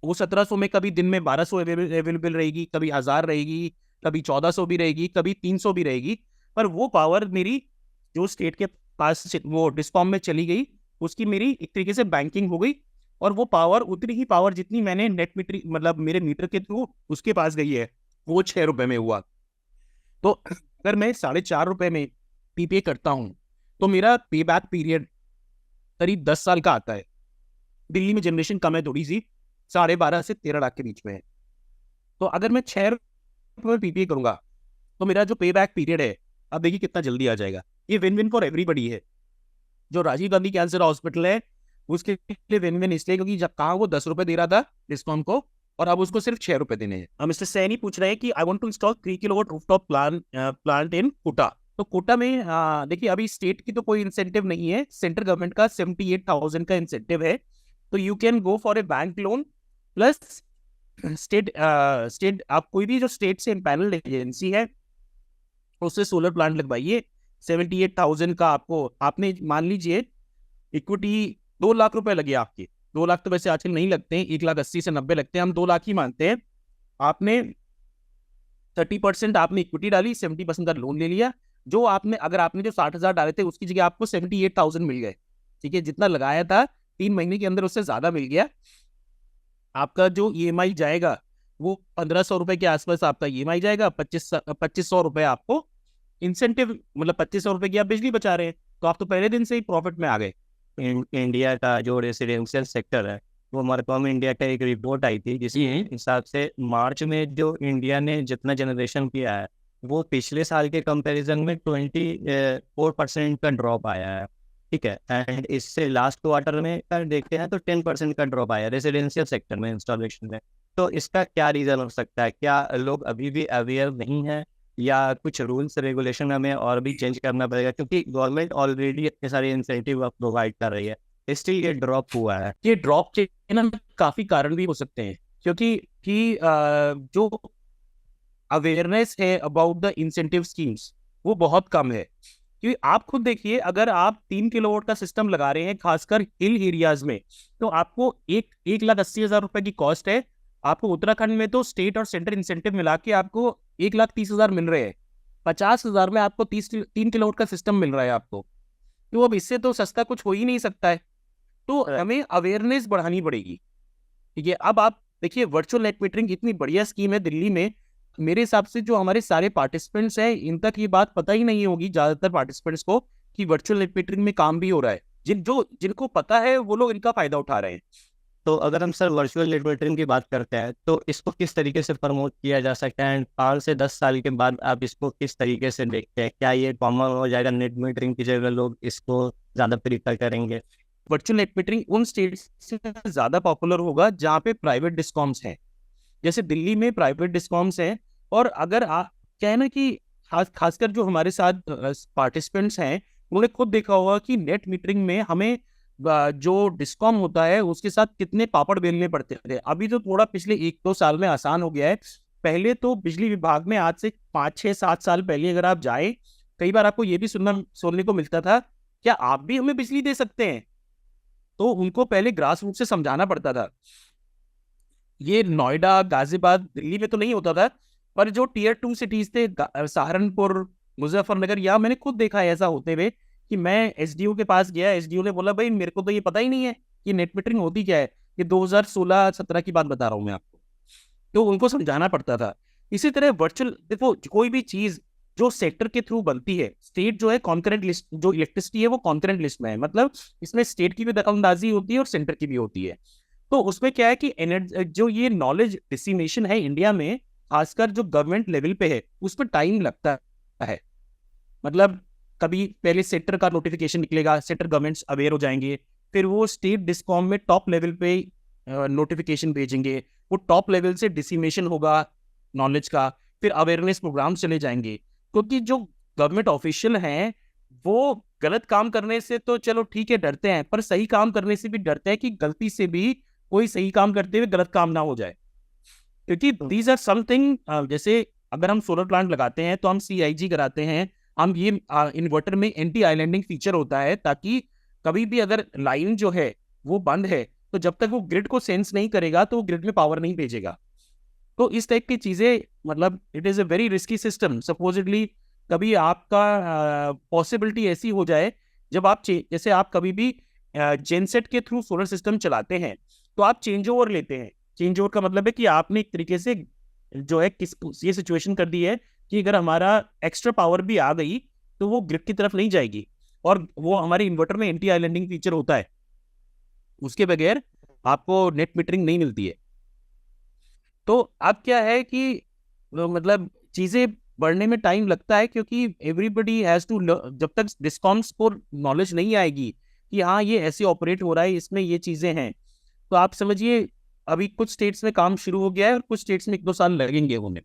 वो 1700 में कभी दिन में 1200 अवेलेबल रहेगी, कभी 1000 रहेगी, कभी 1400 भी रहेगी, कभी 300 भी रहेगी। पर वो पावर मेरी जो स्टेट के पास वो डिस्कॉम में चली गई, उसकी मेरी एक तरीके से बैंकिंग हो गई, और वो पावर उतनी ही पावर जितनी मैंने नेट मीटर, मतलब मेरे मीटर के थ्रू उसके पास गई है, वो 6 रुपए में हुआ। तो अगर मैं 4.5 रुपए में पीपीए करता हूँ तो मेरा पे बैक पीरियड करीब 10 साल का आता है। दिल्ली में जनरेशन कम है थोड़ी सी, 12.5 से 13 लाख के बीच में है। तो अगर मैं 6 रुपए में पीपीए करूंगा तो मेरा जो पे बैक पीरियड है, अब देखिए कितना जल्दी आ जाएगा। ये विन विन फॉर एवरीबडी है। जो राजीव गांधी कैंसर हॉस्पिटल है उसके लिए विन विन इसलिए क्योंकि जब कहा वो 10 रुपए दे रहा था डिस्कॉम को, और अब उसको सिर्फ 6 रुपए देने हैं। मिस्टर सैनी पूछ रहे हैं कि I want to install 3 kilowatt rooftop plant in Kota. तो कोटा में देखिए अभी स्टेट की तो कोई इंसेंटिव नहीं है, सेंट्रल गवर्नमेंट का 78,000 का इंसेंटिव है। तो you can go for a bank loan plus state आप कोई भी जो स्टेट से इम्पैनल्ड एजेंसी है उससे सोलर प्लांट लगवाइए। 78,000 का आपको, आपने मान लीजिए इक्विटी 2 लाख रुपए लगे आपके, 2 लाख तो वैसे आजकल नहीं लगते हैं, 1,80,000 से 90 लगते हैं, हम 2 लाख ही मानते हैं। आपने 30% आपने इक्विटी डाली, 70% का लोन ले लिया। जो आपने, अगर आपने जो 60,000 डाले थे उसकी जगह आपको 78,000 मिल गए। ठीक है, जितना लगाया था 3 महीने के अंदर उससे ज्यादा मिल गया। आपका जो ईएमआई जाएगा वो 1,500 रुपए के आसपास आपका ईएमआई जाएगा। 2500 रुपए आपको इंसेंटिव, मतलब 2500 रुपए की आप बिजली बचा रहे हैं, तो आप तो पहले दिन से ही प्रॉफिट में आ गए। इंडिया का जो रेसिडेंशियल सेक्टर है, वो मरकॉम इंडिया का एक रिपोर्ट आई थी जिसके हिसाब से मार्च में जो इंडिया ने जितना जनरेशन किया है वो पिछले साल के कंपैरिजन में 24% का ड्रॉप आया है। ठीक है, एंड इससे लास्ट क्वार्टर में अगर देखते हैं तो 10% का ड्रॉप आया रेजिडेंशियल सेक्टर में इंस्टॉलेशन में। तो इसका क्या रीज़न हो सकता है? क्या लोग अभी भी अवेयर नहीं है, या कुछ रूल्स रेगुलेशन हमें और भी चेंज करना पड़ेगा? क्योंकि गवर्नमेंट ऑलरेडी इतने सारे इंसेंटिव प्रोवाइड कर रही है, स्टिल ये ड्रॉप हुआ है। ये ड्रॉप के ना काफी कारण भी हो सकते हैं, क्योंकि जो अवेयरनेस है अबाउट द इंसेंटिव स्कीम्स वो बहुत कम है। क्योंकि आप खुद देखिए, अगर आप 3 किलोवाट का सिस्टम लगा रहे हैं खासकर हिल एरियाज में, तो आपको 1,80,000 रुपए की कॉस्ट है। आपको उत्तराखंड में तो स्टेट और सेंटर इंसेंटिव मिला के आपको 1,30,000 मिल रहे हैं। 50,000 में आपको 3 किलोवाट का सिस्टम मिल रहा है आपको। तो अब इससे तो सस्ता कुछ हो ही नहीं सकता है। तो हमें अवेयरनेस बढ़ानी पड़ेगी। ठीक है, अब आप देखिए, वर्चुअल नेट मीटरिंग इतनी बढ़िया स्कीम है दिल्ली में। मेरे हिसाब से जो हमारे सारे पार्टिसिपेंट्स हैं, इन तक ये बात पता ही नहीं होगी ज्यादातर पार्टिसिपेंट्स को कि वर्चुअल नेट मीटरिंग में काम भी हो रहा है। जिनको पता है वो लोग इनका फायदा उठा रहे हैं। तो अगर हम सर वर्चुअल नेट मीटरिंग की बात करते हैं, तो इसको किस तरीके से प्रमोट किया जा सकता है, एंड 5 से 10 साल के बाद आप इसको किस तरीके से देखते हैं? क्या ये कॉमन हो जाएगा, नेट मीटरिंग की जगह लोग इसको ज़्यादा प्रीफर करेंगे? वर्चुअल नेट मीटरिंग उन स्टेट्स से ज्यादा पॉपुलर होगा जहाँ पे प्राइवेट डिस्कॉम्स हैं। जैसे दिल्ली में प्राइवेट डिस्कॉम्स हैं। और अगर क्या है ना कि खासकर जो हमारे साथ पार्टिसिपेंट्स हैं, उन्होंने खुद देखा होगा कि नेट मीटरिंग में हमें जो डिस्कॉम होता है उसके साथ कितने पापड़ बेलने पड़ते थे। अभी तो थोड़ा पिछले 1-2 साल में आसान हो गया है। पहले तो बिजली विभाग में आज से 5-6-7 साल पहले अगर आप जाए, कई बार आपको ये भी सुनने को मिलता था, क्या आप भी हमें बिजली दे सकते हैं? तो उनको पहले ग्रास रूट से समझाना पड़ता था। ये नोएडा, गाजियाबाद, दिल्ली में तो नहीं होता था, पर जो टियर 2 सिटीज थे, सहारनपुर, मुजफ्फरनगर, यहाँ मैंने खुद देखा है ऐसा होते हुए कि मैं एसडीओ के पास गया, एसडीओ ने बोला भाई मेरे को तो ये पता ही नहीं है कि नेट मीटरिंग होती क्या है। ये 2016-17 की बात बता रहा हूँ मैं आपको। तो उनको समझाना पड़ता था। इसी तरह वर्चुअल, देखो कोई भी चीज जो सेक्टर के थ्रू बनती है, स्टेट जो है कॉन्करेंट लिस्ट, जो इलेक्ट्रिसिटी है वो कॉन्करेंट लिस्ट में है, मतलब इसमें स्टेट की भी दखलंदाजी होती है और सेंटर की भी होती है। तो उसमें क्या है कि एनर्जी, जो ये नॉलेज डिसिमिनेशन है इंडिया में, खासकर जो गवर्नमेंट लेवल पे है, उस पर टाइम लगता है। मतलब कभी पहले सेक्टर का नोटिफिकेशन निकलेगा, सेक्टर गवर्नमेंट्स अवेयर हो जाएंगे, फिर वो स्टेट डिस्कॉम में टॉप लेवल पे नोटिफिकेशन भेजेंगे, वो टॉप लेवल से डिसिमेशन होगा नॉलेज का, फिर अवेयरनेस प्रोग्राम चले जाएंगे। क्योंकि जो गवर्नमेंट ऑफिशियल हैं वो गलत काम करने से तो चलो ठीक है डरते हैं, पर सही काम करने से भी डरते हैं कि गलती से भी कोई सही काम करते हुए गलत काम ना हो जाए। क्योंकि दीज आर समथिंग, जैसे अगर हम सोलर प्लांट लगाते हैं तो हम CIG कराते हैं, हम ये इन्वर्टर में एंटी आइलैंडिंग फीचर होता है, ताकि कभी भी अगर लाइन जो है वो बंद है, तो जब तक वो ग्रिड को सेंस नहीं करेगा तो वो ग्रिड में पावर नहीं भेजेगा। तो इस टाइप की चीजें, मतलब it is a very risky system. Supposedly कभी आपका पॉसिबिलिटी ऐसी हो जाए, जब आप जैसे आप कभी भी जेनसेट के थ्रू सोलर सिस्टम चलाते हैं, तो आप चेंज ओवर लेते हैं। चेंज ओवर का मतलब है कि आपने एक तरीके से जो है ये सिचुएशन कर दी है कि अगर हमारा एक्स्ट्रा पावर भी आ गई तो वो ग्रिड की तरफ नहीं जाएगी, और वो हमारे इन्वर्टर में एंटी आइलैंडिंग फीचर होता है, उसके बगैर आपको नेट मीटरिंग नहीं मिलती है। तो अब क्या है कि मतलब चीजें बढ़ने में टाइम लगता है, क्योंकि एवरीबडी हैज टू, जब तक डिस्कॉम्स को नॉलेज नहीं आएगी कि हाँ ये ऐसे ऑपरेट हो रहा है, इसमें ये चीजें हैं, तो आप समझिए अभी कुछ स्टेट्स में काम शुरू हो गया है और कुछ स्टेट्स में 1-2 साल लगेंगे होने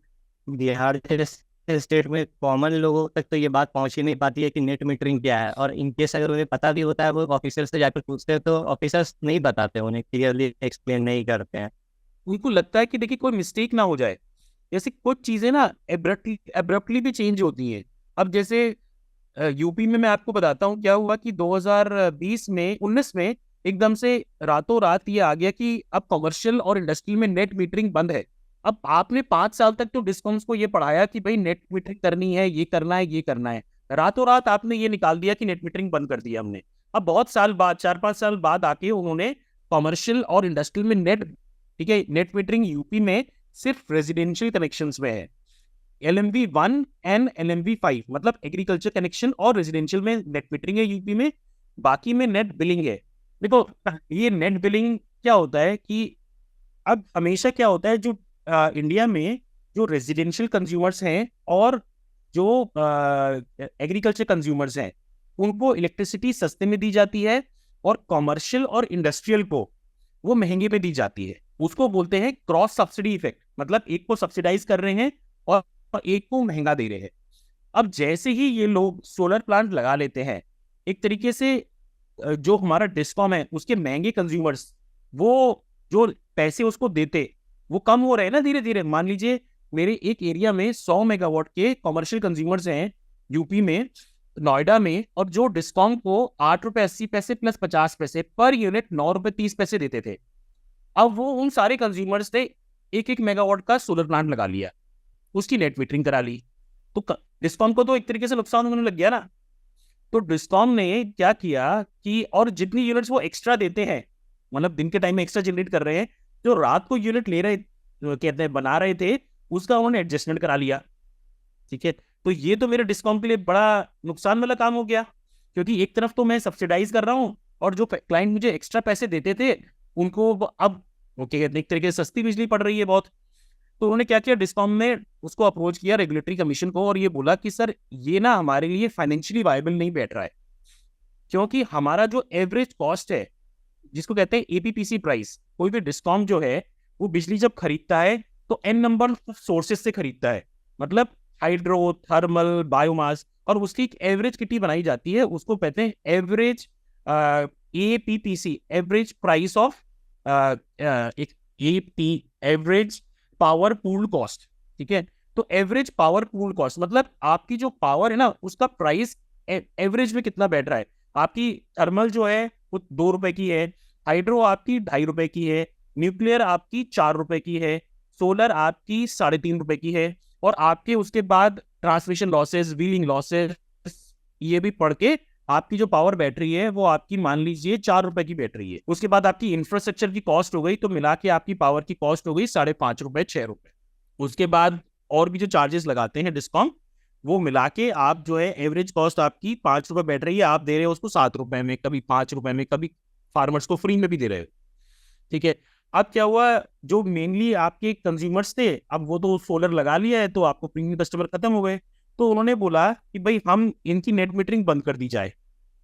में। बिहार जैसे स्टेट में कॉमन लोगों तक तो ये बात पहुंच ही नहीं पाती है कि नेट मीटरिंग क्या है, और इनकेस अगर उन्हें पता भी होता है, वो ऑफिसर से जाकर पूछते हैं तो ऑफिसर्स नहीं बताते, उन्हें क्लियरली एक्सप्लेन नहीं करते हैं। उनको लगता है कि देखिए कोई मिस्टेक ना हो जाए। जैसे कुछ चीजें ना एब्रप्टली भी चेंज होती हैं। अब जैसे यूपी में मैं आपको बताता हूँ क्या हुआ कि 2020 में 19 में एकदम से रातों रात ये आ गया कि अब कमर्शियल और इंडस्ट्रियल में नेट मीटरिंग बंद है। अब आपने 5 साल तक तो डिस्कॉम्स को ये पढ़ाया कि भाई नेट मीटरिंग करनी है, ये करना है, ये करना है, रातों रात आपने ये निकाल दिया कि नेट मीटरिंग बंद कर दिया हमने। अब बहुत साल बाद, 4-5 साल बाद आके उन्होंने कमर्शियल और इंडस्ट्रियल में नेट, ठीक है, नेट मीटरिंग यूपी में सिर्फ रेजिडेंशियल कनेक्शंस में है। LMV 1 एंड LMV 5, मतलब एग्रीकल्चर कनेक्शन और रेजिडेंशियल में नेट मीटरिंग है यूपी में, बाकी में नेट बिलिंग है। देखो ये नेट बिलिंग क्या होता है कि अब हमेशा क्या होता है, जो इंडिया में जो रेजिडेंशियल कंज्यूमर्स हैं और जो एग्रीकल्चर कंज्यूमर्स हैं, उनको इलेक्ट्रिसिटी सस्ते में दी जाती है और कॉमर्शियल और इंडस्ट्रियल को वो महंगे पे दी जाती है। उसको बोलते हैं क्रॉस सब्सिडी इफेक्ट, मतलब एक को सब्सिडाइज कर रहे हैं और एक को महंगा दे रहे हैं। अब जैसे ही ये लोग सोलर प्लांट लगा लेते हैं, एक तरीके से जो हमारा डिस्कॉम है उसके महंगे कंज्यूमर्स, वो जो पैसे उसको देते वो कम हो रहे हैं ना धीरे धीरे। मान लीजिए मेरे एक एरिया में 100 मेगावाट के कॉमर्शियल कंज्यूमर्स हैं यूपी में, नोएडा में, और जो डिस्कॉम को 8 रुपए 80 पैसे प्लस 50 पैसे पर यूनिट 9 रुपए 30 पैसे देते थे, अब वो उन सारे कंज्यूमर्स ने 1 1 मेगावाट का सोलर प्लांट लगा लिया, उसकी नेट मीटरिंग करा ली, तो डिस्कॉम को तो एक तरीके से नुकसान होने लग गया ना। तो डिस्कॉम ने क्या किया कि और जितनी यूनिट्स वो एक्स्ट्रा देते हैं, मतलब दिन के टाइम में एक्स्ट्रा जनरेट कर रहे हैं, जो रात को यूनिट ले रहे कहते हैं बना रहे थे, उसका उन्होंने एडजस्टमेंट करा लिया। ठीक है, तो ये तो मेरे डिस्कॉम के लिए बड़ा नुकसान वाला काम हो गया, क्योंकि एक तरफ तो मैं सब्सिडाइज कर रहा हूँ और जो क्लाइंट मुझे एक्स्ट्रा पैसे देते थे उनको अब वो क्या कहते हैं एक तरीके से सस्ती बिजली पड़ रही है बहुत। तो उन्होंने क्या किया, डिस्कॉम ने उसको अप्रोच किया रेगुलेटरी कमीशन को और ये बोला कि सर ये ना हमारे लिए फाइनेंशियली वायबल नहीं बैठ रहा है, क्योंकि हमारा जो एवरेज कॉस्ट है जिसको कहते हैं एपीपीसी प्राइस, कोई भी डिस्कॉम जो है वो बिजली जब खरीदता है तो एन नंबर सोर्सेस से खरीदता है, मतलब हाइड्रो, थर्मल, बायोमास, और उसकी एक एवरेज किटी बनाई जाती है, उसको कहते हैं average APPC, average price of average power pool cost. ठीक है, तो एवरेज पावर पूल कॉस्ट मतलब आपकी जो पावर है ना उसका प्राइस एवरेज में कितना बैठ रहा है। आपकी थर्मल जो है वो 2 रुपए की है, हाइड्रो आपकी 2.5 रुपए की है, न्यूक्लियर आपकी 4 रुपए की है, सोलर आपकी 3.5 रुपए की है, और आपके उसके बाद ट्रांसमिशन लॉसेस, व्हीलिंग लॉसेस, ये भी पढ़ के आपकी जो पावर बैटरी है वो आपकी मान लीजिए 4 रुपए की बैटरी है। उसके बाद आपकी इंफ्रास्ट्रक्चर की कॉस्ट हो गई, तो मिला के आपकी पावर की कॉस्ट हो गई 5.5 रुपए 6 रुपए। उसके बाद और भी जो चार्जेस लगाते हैं डिस्कॉम, वो मिला के आप जो है एवरेज कॉस्ट आपकी 5 रुपए बैठ रही है, आप दे रहे हो उसको 7 रुपए में, कभी 5 रुपए में, कभी फार्मर्स को फ्री में भी दे रहे हो। ठीक है, अब क्या हुआ, जो मेनली आपके कंज्यूमर्स थे अब वो तो सोलर लगा लिया है, तो आपको प्रीमियम कस्टमर खत्म हो गए। तो उन्होंने बोला कि भाई हम इनकी नेट मीटरिंग बंद कर दी जाए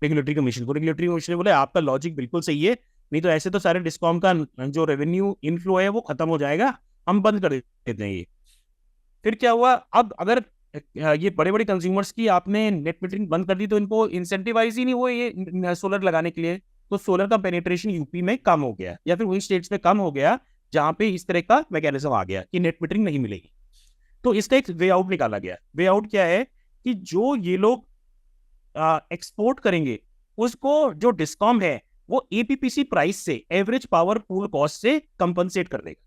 रेगुलेटरी कमीशन को। रेगुलेटरी कमीशन ने बोले आपका लॉजिक बिल्कुल सही है, नहीं तो ऐसे तो सारे डिस्कॉम का जो रेवेन्यू इनफ्लो है वो खत्म हो जाएगा, हम बंद कर देते हैं ये। फिर क्या हुआ, अब अगर ये बड़े बड़े कंज्यूमर्स की आपने नेट मीटरिंग बंद कर दी तो इनको इंसेंटिवाइज ही नहीं हुए ये सोलर लगाने के लिए, तो सोलर का पेनिट्रेशन यूपी में कम हो गया, या फिर उन स्टेट्स में कम हो गया जहां पे इस तरह का मैकेनिज्म आ गया कि नेट मीटरिंग नहीं मिलेगी। तो इसका एक वे आउट निकाला गया। वे आउट क्या है कि जो ये लोग एक्सपोर्ट करेंगे उसको जो डिस्कॉम है वो एपीपीसी प्राइस से, एवरेज पावर पूल कॉस्ट से कंपनसेट कर देगा।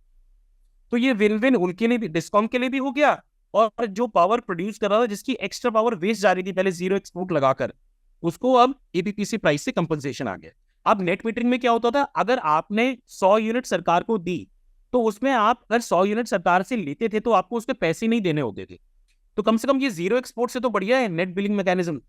तो ये विन विन उनके लिए भी, डिस्कॉम के लिए भी हो गया, और जो पावर प्रोड्यूस कर रहा था जिसकी एक्स्ट्रा पावर वेस्ट जा रही थी पहले जीरो एक्सपोर्ट लगाकर, उसको अब एपीपीसी प्राइस से कंपनसेशन आ गया। अब नेट मीटरिंग में क्या होता था, अगर आपने 100 यूनिट सरकार को दी तो उसमें आप अगर 100 यूनिट सरकार से लेते थे तो आपको उसके पैसे नहीं देने होते थे। तो कम से कम ये जीरो एक्सपोर्ट से तो बढ़िया है net billing mechanism.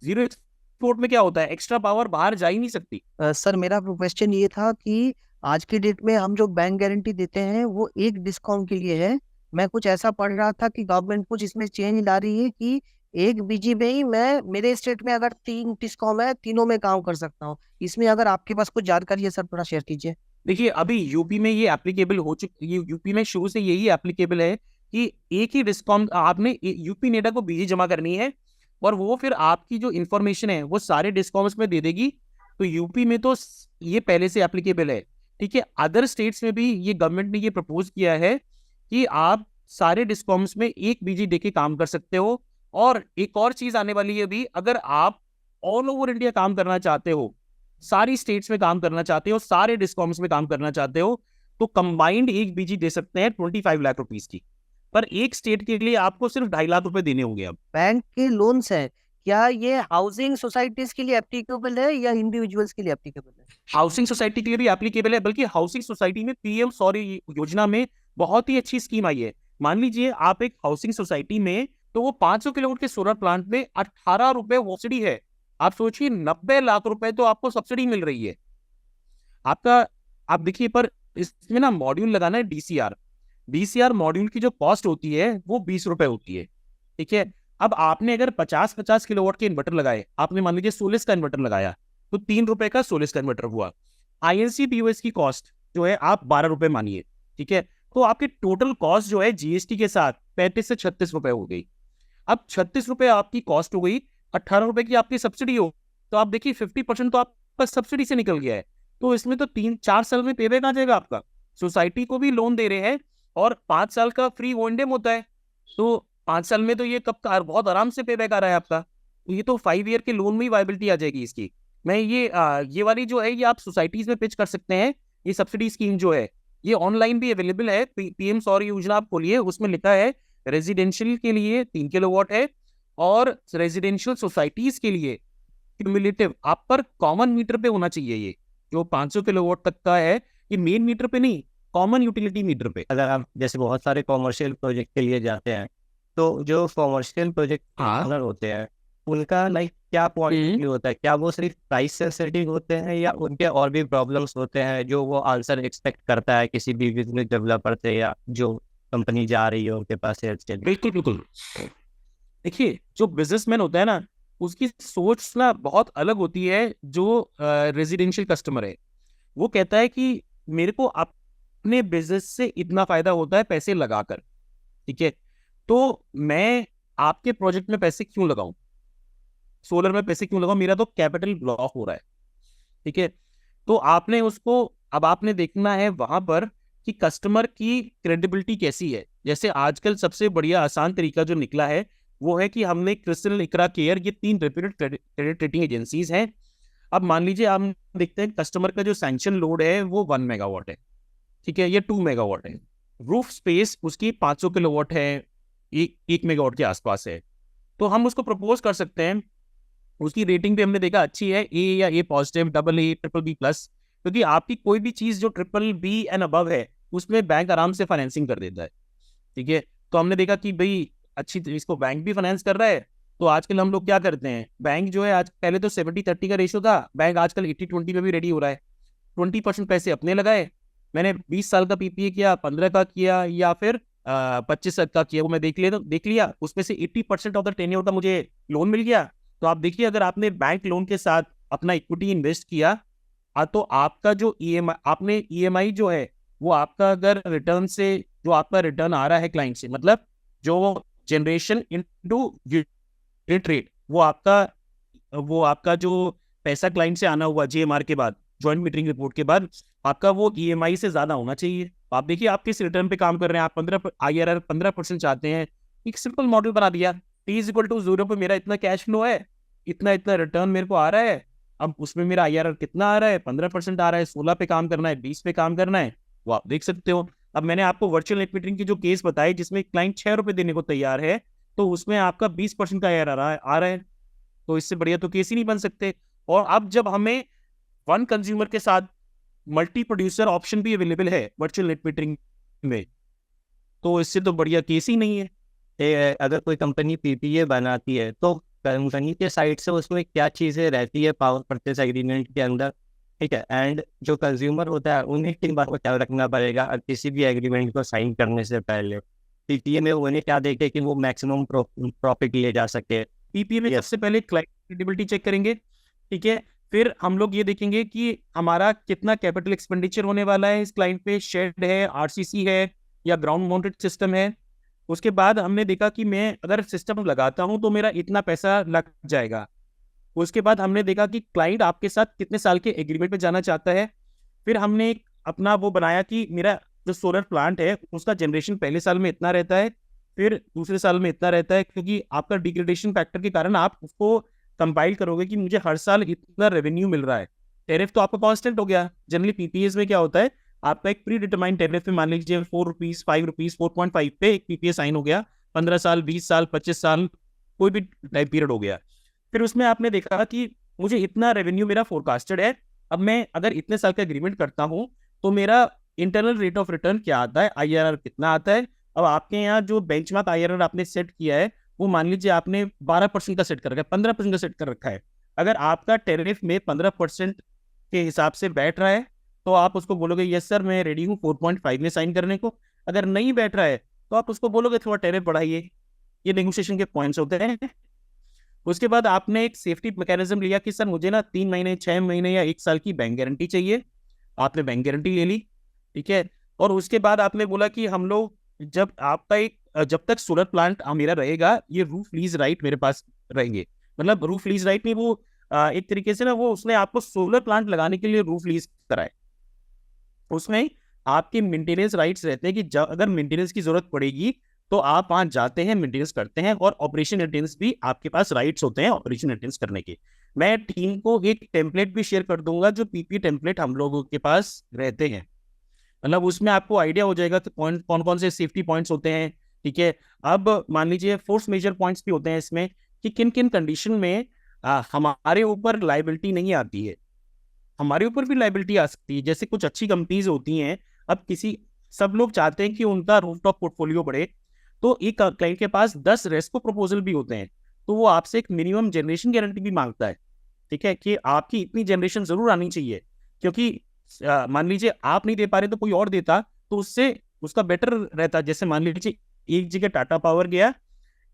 Zero export में क्या होता है, एक्स्ट्रा पावर बाहर जा ही नहीं सकती। सर मेरा क्वेश्चन ये था कि आज की डेट में हम जो बैंक गारंटी देते हैं वो एक डिस्काउंट के लिए है। मैं कुछ ऐसा पढ़ रहा था कि गवर्नमेंट कुछ इसमें चेंज ला रही है कि एक बीजी में ही मैं, मेरे स्टेट में अगर 3 डिस्कॉम है, तीनों में काम कर सकता हूँ। इसमें अगर आपके पास कुछ जानकारी है सर थोड़ा शेयर कीजिए। देखिए अभी यूपी में ये एप्लीकेबल हो चुकी, यूपी में शुरू से यही एप्लीकेबल है कि एक ही डिस्कॉम आपने यूपी नेडा को बीजी जमा करनी है और वो फिर आपकी जो इंफॉर्मेशन है वो सारे डिस्कॉम्स में दे देगी। तो यूपी में तो ये पहले से एप्लीकेबल है। ठीक है, अदर स्टेट्स में भी ये गवर्नमेंट ने ये प्रपोज किया है कि आप सारे डिस्कॉम्स में एक बीजी देके काम कर सकते हो। और एक और चीज आने वाली है अभी, अगर आप ऑल ओवर इंडिया काम करना चाहते हो, सारी स्टेट्स में काम करना चाहते हो, सारे डिस्कॉम्स में काम करना चाहते हो, तो कंबाइंड एक बीजी दे सकते हैं 25 लाख रुपीस की, पर एक स्टेट के लिए आपको सिर्फ 2.5 लाख रुपए देने होंगे। अब बैंक के लोन्स है, क्या ये हाउसिंग सोसाइटीज के लिए एप्लीकेबल है या इंडिविजुअल्स के लिए एप्लीकेबल है? हाउसिंग सोसाइटी के लिए भी एप्लीकेबल है, बल्कि हाउसिंग सोसाइटी में पीएम सौर योजना में बहुत ही अच्छी स्कीम आई है। मान लीजिए आप एक हाउसिंग सोसाइटी में, तो वो 500 किलोवाट के सोलर प्लांट में 18 रुपए सब्सिडी है। आप सोचिए 90 लाख रुपए तो आपको सब्सिडी मिल रही है आपका। आप देखिए, पर इसमें ना मॉड्यूल लगाना है डीसीआर। डीसीआर मॉड्यूल की जो कॉस्ट होती है वो 20 रुपए होती है। ठीक है, अब आपने अगर 50-50 किलोवाट के इन्वर्टर लगाए, आपने मान लीजिए 16 का इन्वर्टर लगाया, तो 3 रुपए का 16 का इन्वर्टर हुआ। आईएनसी पीओएस की कॉस्ट जो है आप 12 रुपए मानिए, ठीक है। तो आपकी टोटल कॉस्ट जो है जीएसटी के साथ 35 से 36 रुपए हो गई। अब 36 रुपए आपकी कॉस्ट हो गई, 18 रुपए की आपकी सब्सिडी हो, तो आप देखिए 50% तो आपका सब्सिडी से निकल गया है। तो इसमें तो 3-4 साल में पेबैक आ जाएगा आपका। सोसाइटी को भी लोन दे रहे हैं और 5 साल का फ्री ओएनडीएम होता है, तो 5 साल में तो ये कब का बहुत आराम से पेबैक आ रहा है आपका। तो ये तो 5 ईयर के लोन में ही वायबिलिटी आ जाएगी इसकी। मैं ये वाली जो है ये आप सोसाइटीज में पिच कर सकते हैं। ये सब्सिडी स्कीम जो है ये ऑनलाइन भी अवेलेबल है। पीएम सौर योजना आप खोलिए, उसमें लिखा है रेजिडेंशियल के लिए 3 किलोवाट है और रेजिडेंशियल सोसाइटीज के लिए क्यूमुलेटिव आप पर कॉमन मीटर पे होना चाहिए। ये जो 500 किलोवाट तक का है ये मेन मीटर पे नहीं, कॉमन यूटिलिटी मीटर पे। अगर आप जैसे बहुत सारे कॉमर्शियल प्रोजेक्ट के लिए जाते हैं, तो जो कॉमर्शियल प्रोजेक्ट ओनर होते हैं उनका क्या पॉइंट ऑफ व्यू होता है? क्या वो सिर्फ प्राइस सेंसिटिव होते हैं या उनके और भी प्रॉब्लम्स होते हैं जो वो आंसर एक्सपेक्ट करता है किसी भी बिजनेस डेवलपर से या जो कंपनी जा रही है उनके पास? बिल्कुल बिल्कुल। देखिए जो बिजनेसमैन होता है ना, उसकी सोच ना बहुत अलग होती है। जो रेजिडेंशियल कस्टमर है वो कहता है कि मेरे को अपने बिजनेस से इतना फायदा होता है पैसे लगाकर, ठीक है, तो मैं आपके प्रोजेक्ट में पैसे क्यों लगाऊं, सोलर में पैसे क्यों लगाऊं, मेरा तो कैपिटल ब्लॉक हो रहा है, ठीक है। तो आपने उसको अब आपने देखना है वहां पर कि कस्टमर की क्रेडिबिलिटी कैसी है। जैसे आजकल सबसे बढ़िया आसान तरीका जो निकला है वो है कि हमने क्रिस्टल, इकरा, केयर, ये 3 रेप्यूटेड क्रेडिट रेटिंग एजेंसीज हैं। अब मान लीजिए आप देखते हैं कस्टमर का जो सैंक्शन लोड है वो 1 मेगावाट है, ठीक है, ये 2 मेगावाट है। रूफ स्पेस उसकी 500 किलोवाट है, 1 मेगावाट के आसपास है। तो हम उसको प्रपोज कर सकते हैं, उसकी रेटिंग भी हमने देखा अच्छी है, ए या A positive, double A, triple B plus, क्योंकि आपकी कोई भी चीज जो ट्रिपल बी एंड अबव है उसमें बैंक आराम से फाइनेंसिंग कर देता है, ठीक है। तो हमने देखा कि भाई अच्छी इसको बैंक भी फाइनेंस कर रहा है। तो आजकल हम लोग क्या करते हैं, बैंक जो है आज पहले तो 70-30 का रेशियो था, बैंक आजकल 80-20 में भी रेडी हो रहा है। 20% पैसे अपने लगाए, मैंने 20 साल का पीपीए किया, 15 का किया या फिर 25 का किया, वो मैं देख लिया उसमें से 80% ऑफ द टेन्योर का मुझे लोन मिल गया। तो आप देखिए अगर आपने बैंक लोन के साथ अपना इक्विटी इन्वेस्ट किया तो आपका जो ईएमआई आपने ईएमआई जो है वो आपका अगर रिटर्न से जो आपका रिटर्न आ रहा है क्लाइंट से, मतलब जो जनरेशन इनटू यूनिट रेट, वो आपका जो पैसा क्लाइंट से आना हुआ जीएमआर के बाद, जॉइंट मीटरिंग रिपोर्ट के बाद, आपका वो ईएमआई से ज्यादा होना चाहिए। आप देखिए आप किस रिटर्न पे काम कर रहे हैं। आप 15% चाहते हैं, एक सिंपल मॉडल बना दिया, T=0 पे मेरा इतना कैश फ्लो है, इतना रिटर्न मेरे को आ रहा है, अब उसमें मेरा IRR कितना आ रहा है, 15% आ रहा है, 16 पे काम करना है, 20 पे काम करना है, वो आप देख सकते हो। अब मैंने आपको वर्चुअल नेट मीटरिंग की जो केस बताई जिसमें क्लाइंट 6 रुपए देने को तैयार है, तो उसमें आपका 20% का IRR आ रहा है, तो इससे बढ़िया तो केस ही नहीं बन सकते। और अब जब हमें वन कंज्यूमर के साथ मल्टी प्रोड्यूसर ऑप्शन भी अवेलेबल है वर्चुअल नेट मीटरिंग में, तो इससे तो बढ़िया केस ही नहीं है। अगर कोई कंपनी पीपीए बनाती है तो कंपनी के साइड से उसमें क्या चीजें रहती है पावर परचेस एग्रीमेंट के अंदर, ठीक है, एंड जो कंज्यूमर होता है उन्हें किन बात को ख्याल रखना पड़ेगा किसी भी एग्रीमेंट को साइन करने से पहले? पीपीए में उन्हें क्या देखे कि वो मैक्सिमम प्रॉफिट ले जा सके? पीपीए में सबसे पहले क्लाइंट क्रेडिबिलिटी चेक करेंगे, ठीक है, फिर हम लोग ये देखेंगे कि हमारा कितना कैपिटल एक्सपेंडिचर होने वाला है, इस क्लाइंट पे शेड है, आरसीसी है या ग्राउंड माउंटेड सिस्टम है। उसके बाद हमने देखा कि मैं अगर सिस्टम लगाता हूं तो मेरा इतना पैसा लग जाएगा। उसके बाद हमने देखा कि क्लाइंट आपके साथ कितने साल के एग्रीमेंट में जाना चाहता है। फिर हमने अपना वो बनाया कि मेरा जो सोलर प्लांट है उसका जनरेशन पहले साल में इतना रहता है, फिर दूसरे साल में इतना रहता है, क्योंकि आपका डिग्रेडेशन फैक्टर के कारण आप उसको कंपाइल करोगे कि मुझे हर साल इतना रेवेन्यू मिल रहा है। टेरिफ तो आपका कांस्टेंट हो गया। जनरली पीपीएस में क्या होता है, आपका एक प्री डिटरमाइंड टेरिफ में मान लीजिए 4 रुपीज, 5 रुपीज, 4.5 पे एक पीपीए साइन हो गया, 15 साल, 20 साल, 25 साल, कोई भी टाइम पीरियड हो गया। फिर उसमें आपने देखा कि मुझे इतना रेवेन्यू मेरा फोरकास्टेड है, अब मैं अगर इतने साल का एग्रीमेंट करता हूँ तो मेरा इंटरनल रेट ऑफ रिटर्न क्या आता है, IRR कितना आता है। अब आपके यहाँ जो बेंचमार्क IRR आपने सेट किया है वो मान लीजिए आपने 12% का सेट कर रखा है, 15% का सेट कर रखा है। अगर आपका टेरिफ में 15% के हिसाब से बैठ रहा है तो आप उसको बोलोगे यस सर मैं रेडी हूँ 4.5 में साइन करने को। अगर नहीं बैठ रहा है तो आप उसको बोलोगे थोड़ा टेरिफ बढ़ाइए, ये नेगोशिएशन के पॉइंट्स होते हैं। उसके बाद आपने एक सेफ्टी मैकेनिज्म लिया कि सर मुझे ना 3 महीने 6 महीने या 1 साल की बैंक गारंटी चाहिए। आपने बैंक गारंटी ले ली, ठीक है। और उसके बाद आपने बोला कि हम लोग जब तक सोलर प्लांट मेरा रहेगा, ये रूफ लीज राइट मेरे पास रहेंगे। मतलब रूफ लीज राइट नहीं, वो एक तरीके से ना वो उसने आपको सोलर प्लांट लगाने के लिए रूफ लीज कराए। उसमें आपके मेंटेनेंस राइट्स रहते हैं कि अगर मेंटेनेंस की जरूरत पड़ेगी तो आप वहां जाते हैं, मेंटेनेंस करते हैं, और ऑपरेशन मेंटेनेंस भी आपके पास राइट्स होते हैं ऑपरेशन मेंटेनेंस करने के। मैं टीम को एक टेम्पलेट भी शेयर कर दूंगा, जो पीपी टेम्पलेट हम लोगों के पास रहते हैं। मतलब उसमें आपको आइडिया हो जाएगा कि कौन कौन से सेफ्टी पॉइंट्स होते हैं, ठीक है। अब मान लीजिए फोर्स मेजर पॉइंट्स भी होते हैं इसमें कि किन किन कंडीशन में हमारे ऊपर लाइबिलिटी नहीं आती है। हमारे ऊपर भी लाइबिलिटी आ सकती है। जैसे कुछ अच्छी कंपनीज होती हैं, अब सब लोग चाहते हैं कि उनका रूफटॉप पोर्टफोलियो बढ़े, तो एक क्लाइंट के पास 10 रेस्को प्रपोजल भी होते हैं, तो वो आपसे एक मिनिमम जनरेशन गारंटी भी मांगता है, ठीक है, कि आपकी इतनी जनरेशन जरूर आनी चाहिए। क्योंकि मान लीजिए आप नहीं दे पा रहे तो कोई और देता, तो उससे उसका बेटर रहता। जैसे मान लीजिए एक जगह टाटा पावर गया,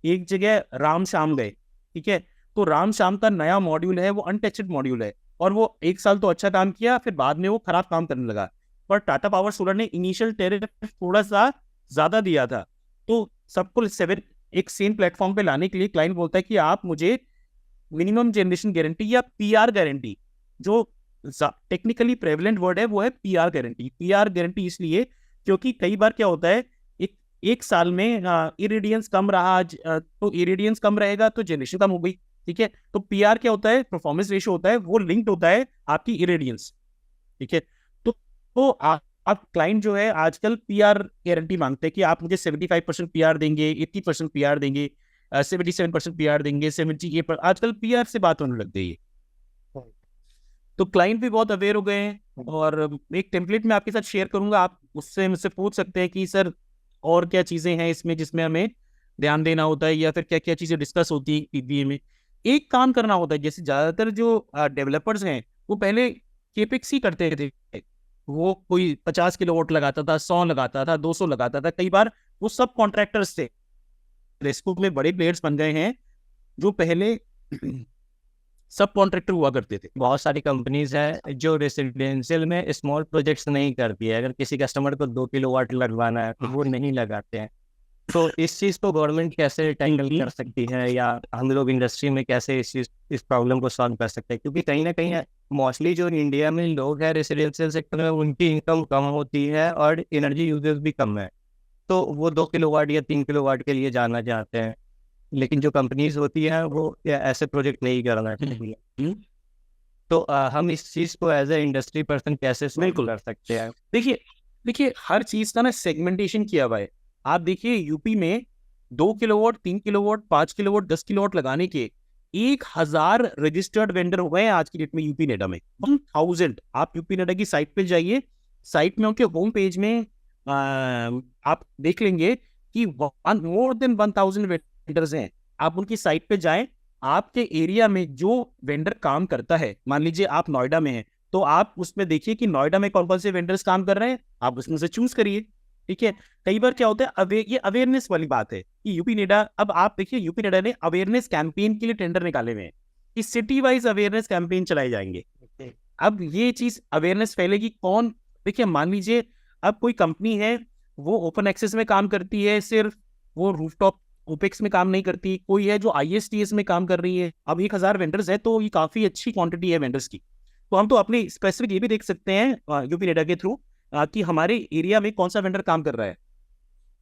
एक जगह राम श्याम गए, ठीक है, तो राम श्याम का नया मॉड्यूल है, वो अनटचड मॉड्यूल है, और वो 1 साल तो अच्छा काम किया, फिर बाद में वो खराब काम करने लगा। पर टाटा पावर सोलर ने इनिशियल टेरिफ थोड़ा सा ज्यादा दिया था, तो सबको एक सेम प्लेटफॉर्म पे लाने के लिए क्लाइंट बोलता है कि आप मुझे मिनिमम जनरेशन गारंटी या पीआर गारंटी, जो टेक्निकली प्रेवलेंट वर्ड है वो है पीआर गारंटी। पीआर गारंटी इसलिए क्योंकि कई बार क्या होता है, एक साल में इरेडियंस कम रहा, तो इरेडियंस कम रहेगा तो जनरेशन कम हो गई, ठीक है। तो पीआर क्या होता है, परफॉर्मेंस रेशियो होता है, वो लिंक्ड होता है आपकी इरेडियंस, ठीक है। तो आप क्लाइंट जो है आजकल पीआर गारंटी मांगते हैं कि आप मुझे 75% पीआर देंगे, 80% पीआर देंगे, 77% पीआर देंगे, 78 आजकल पीआर से बात होने लग गई है। तो क्लाइंट भी बहुत अवेयर हो गए हैं, और एक टेम्पलेट में आपके साथ शेयर करूंगा, आप उससे मुझसे पूछ सकते हैं कि सर और क्या चीजें हैं इसमें जिसमें हमें ध्यान देना होता है, या फिर क्या क्या चीजें डिस्कस होती है पीपीए में। एक काम करना होता है, जैसे ज्यादातर जो डेवलपर्स हैं वो पहले केपिक्स ही करते थे। वो कोई 50 किलोवाट लगाता था, 100 लगाता था, 200 लगाता था। कई बार वो सब कॉन्ट्रैक्टर्स थे। रेस्को में बड़े प्लेयर्स बन गए हैं जो पहले सब कॉन्ट्रैक्टर हुआ करते थे। बहुत सारी कंपनीज है जो रेसिडेंशियल में स्मॉल प्रोजेक्ट्स नहीं करती है। अगर किसी कस्टमर को 2 किलोवाट लगवाना है तो वो नहीं लगाते हैं। तो इस चीज़ को गवर्नमेंट कैसे टैकल कर सकती है, या हम लोग इंडस्ट्री में कैसे इस प्रॉब्लम को सॉल्व कर सकते हैं? क्योंकि कहीं ना कहीं मोस्टली जो इंडिया में लोग हैं रेसिडेंशियल सेक्टर में, उनकी इनकम कम होती है और एनर्जी यूजेज भी कम है, तो वो 2 किलोवाट या 3 किलोवाट के लिए जाना चाहते हैं। लेकिन जो कंपनीज होती है वो ऐसे प्रोजेक्ट नहीं करना चाहिए। तो हम इस चीज़ को एज ए इंडस्ट्री पर्सन कैसे सॉल्व कर सकते हैं? देखिए हर चीज का ना सेगमेंटेशन किया हुआ है। आप देखिए यूपी में 2 किलोवाट, 3 किलोवाट, 5 किलोवाट, 10 किलोवाट लगाने के 1000 रजिस्टर्ड वेंडर हो गए हैं आज की डेट में यूपी नेडा में। 1000। आप यूपी नेडा की साइट पे जाइए, साइट में उनके होम पेज में आप देख लेंगे कि मोर देन 1000 वेंडर्स हैं। आप उनकी साइट पे जाएं, आपके एरिया में जो वेंडर काम करता है, मान लीजिए आप नोएडा में हैं, तो आप उसमें देखिए कि नोएडा में कौन कौन से वेंडर्स काम कर रहे हैं, आप उसमें से चूज करिए, ठीक है। कई बार क्या होता है, ये अवेयरनेस वाली बात है कि यूपी नेडा, अब आप देखिए यूपी नेडा ने अवेयरनेस कैंपेन के लिए टेंडर निकाले हुए हैं कि सिटी वाइज अवेयरनेस कैंपेन चलाए जाएंगे। अब ये चीज अवेयरनेस फैलेगी कौन, देखिए मान लीजिए अब कोई कंपनी है वो ओपन एक्सेस में काम करती है, सिर्फ वो रूफटॉप ओपेक्स में काम नहीं करती, कोई है जो ISTS में काम कर रही है। अब 1000 वेंडर्स है तो ये काफी अच्छी क्वांटिटी है वेंडर्स की। तो हम तो अपने स्पेसिफिक ये भी देख सकते हैं यूपी नेडा के थ्रू कि हमारे एरिया में कौन सा वेंडर काम कर रहा है।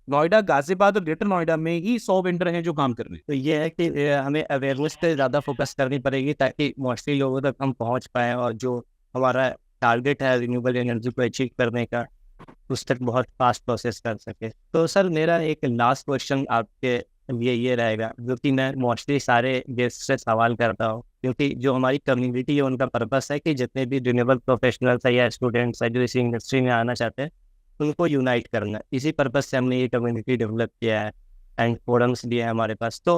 नोएडा, गाजियाबाद और ग्रेटर नोएडा में ही 100 वेंडर हैं जो काम कर रहे हैं। तो ये है कि हमें अवेयरनेस पे ज़्यादा फोकस करनी पड़ेगी ताकि मोस्टली लोगों तक हम पहुंच पाएँ, और जो हमारा टारगेट है रिन्यूएबल एनर्जी को अचीव करने का, उस तक बहुत फास्ट प्रोसेस कर सके। तो सर मेरा एक लास्ट क्वेश्चन आपके लिए ये रहेगा, जो कि मैं मोस्टली सारे गेस्ट से सवाल करता हूँ, क्योंकि जो हमारी कम्युनिटी है उनका पर्पस है कि जितने भी रिन्यूएबल प्रोफेशनल्स है या स्टूडेंट्स है जो इसी इंडस्ट्री में आना चाहते हैं, उनको यूनाइट करना। इसी पर्पस से हमने ये कम्युनिटी डेवलप किया है एंड फोरम्स भी है हमारे पास। तो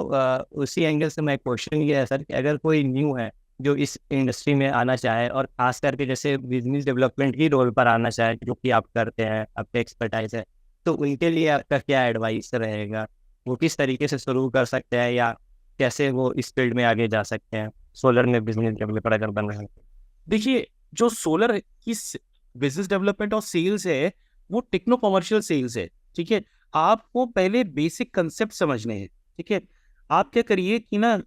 उसी एंगल से मैं क्वेश्चन ये है सर कि अगर कोई न्यू है जो इस इंडस्ट्री में आना चाहे, और खास करके जैसे बिजनेस डेवलपमेंट की रोल पर आना चाहे, जो कि आप करते हैं, आपके एक्सपर्टाइज है, तो उनके लिए आपका क्या एडवाइस रहेगा वो किस तरीके से शुरू कर सकते हैं या कैसे वो इस फील्ड में आगे जा सकते हैं सोलर में बिजनेस डेवलपर अगर बन रहे हैं? देखिए, जो सोलर की बिजनेस डेवलपमेंट और सेल्स है वो टेक्नो कमर्शियल सेल्स है। ठीक है, आपको पहले बेसिक कंसेप्ट समझने हैं। ठीक है, आप क्या करिए कि ना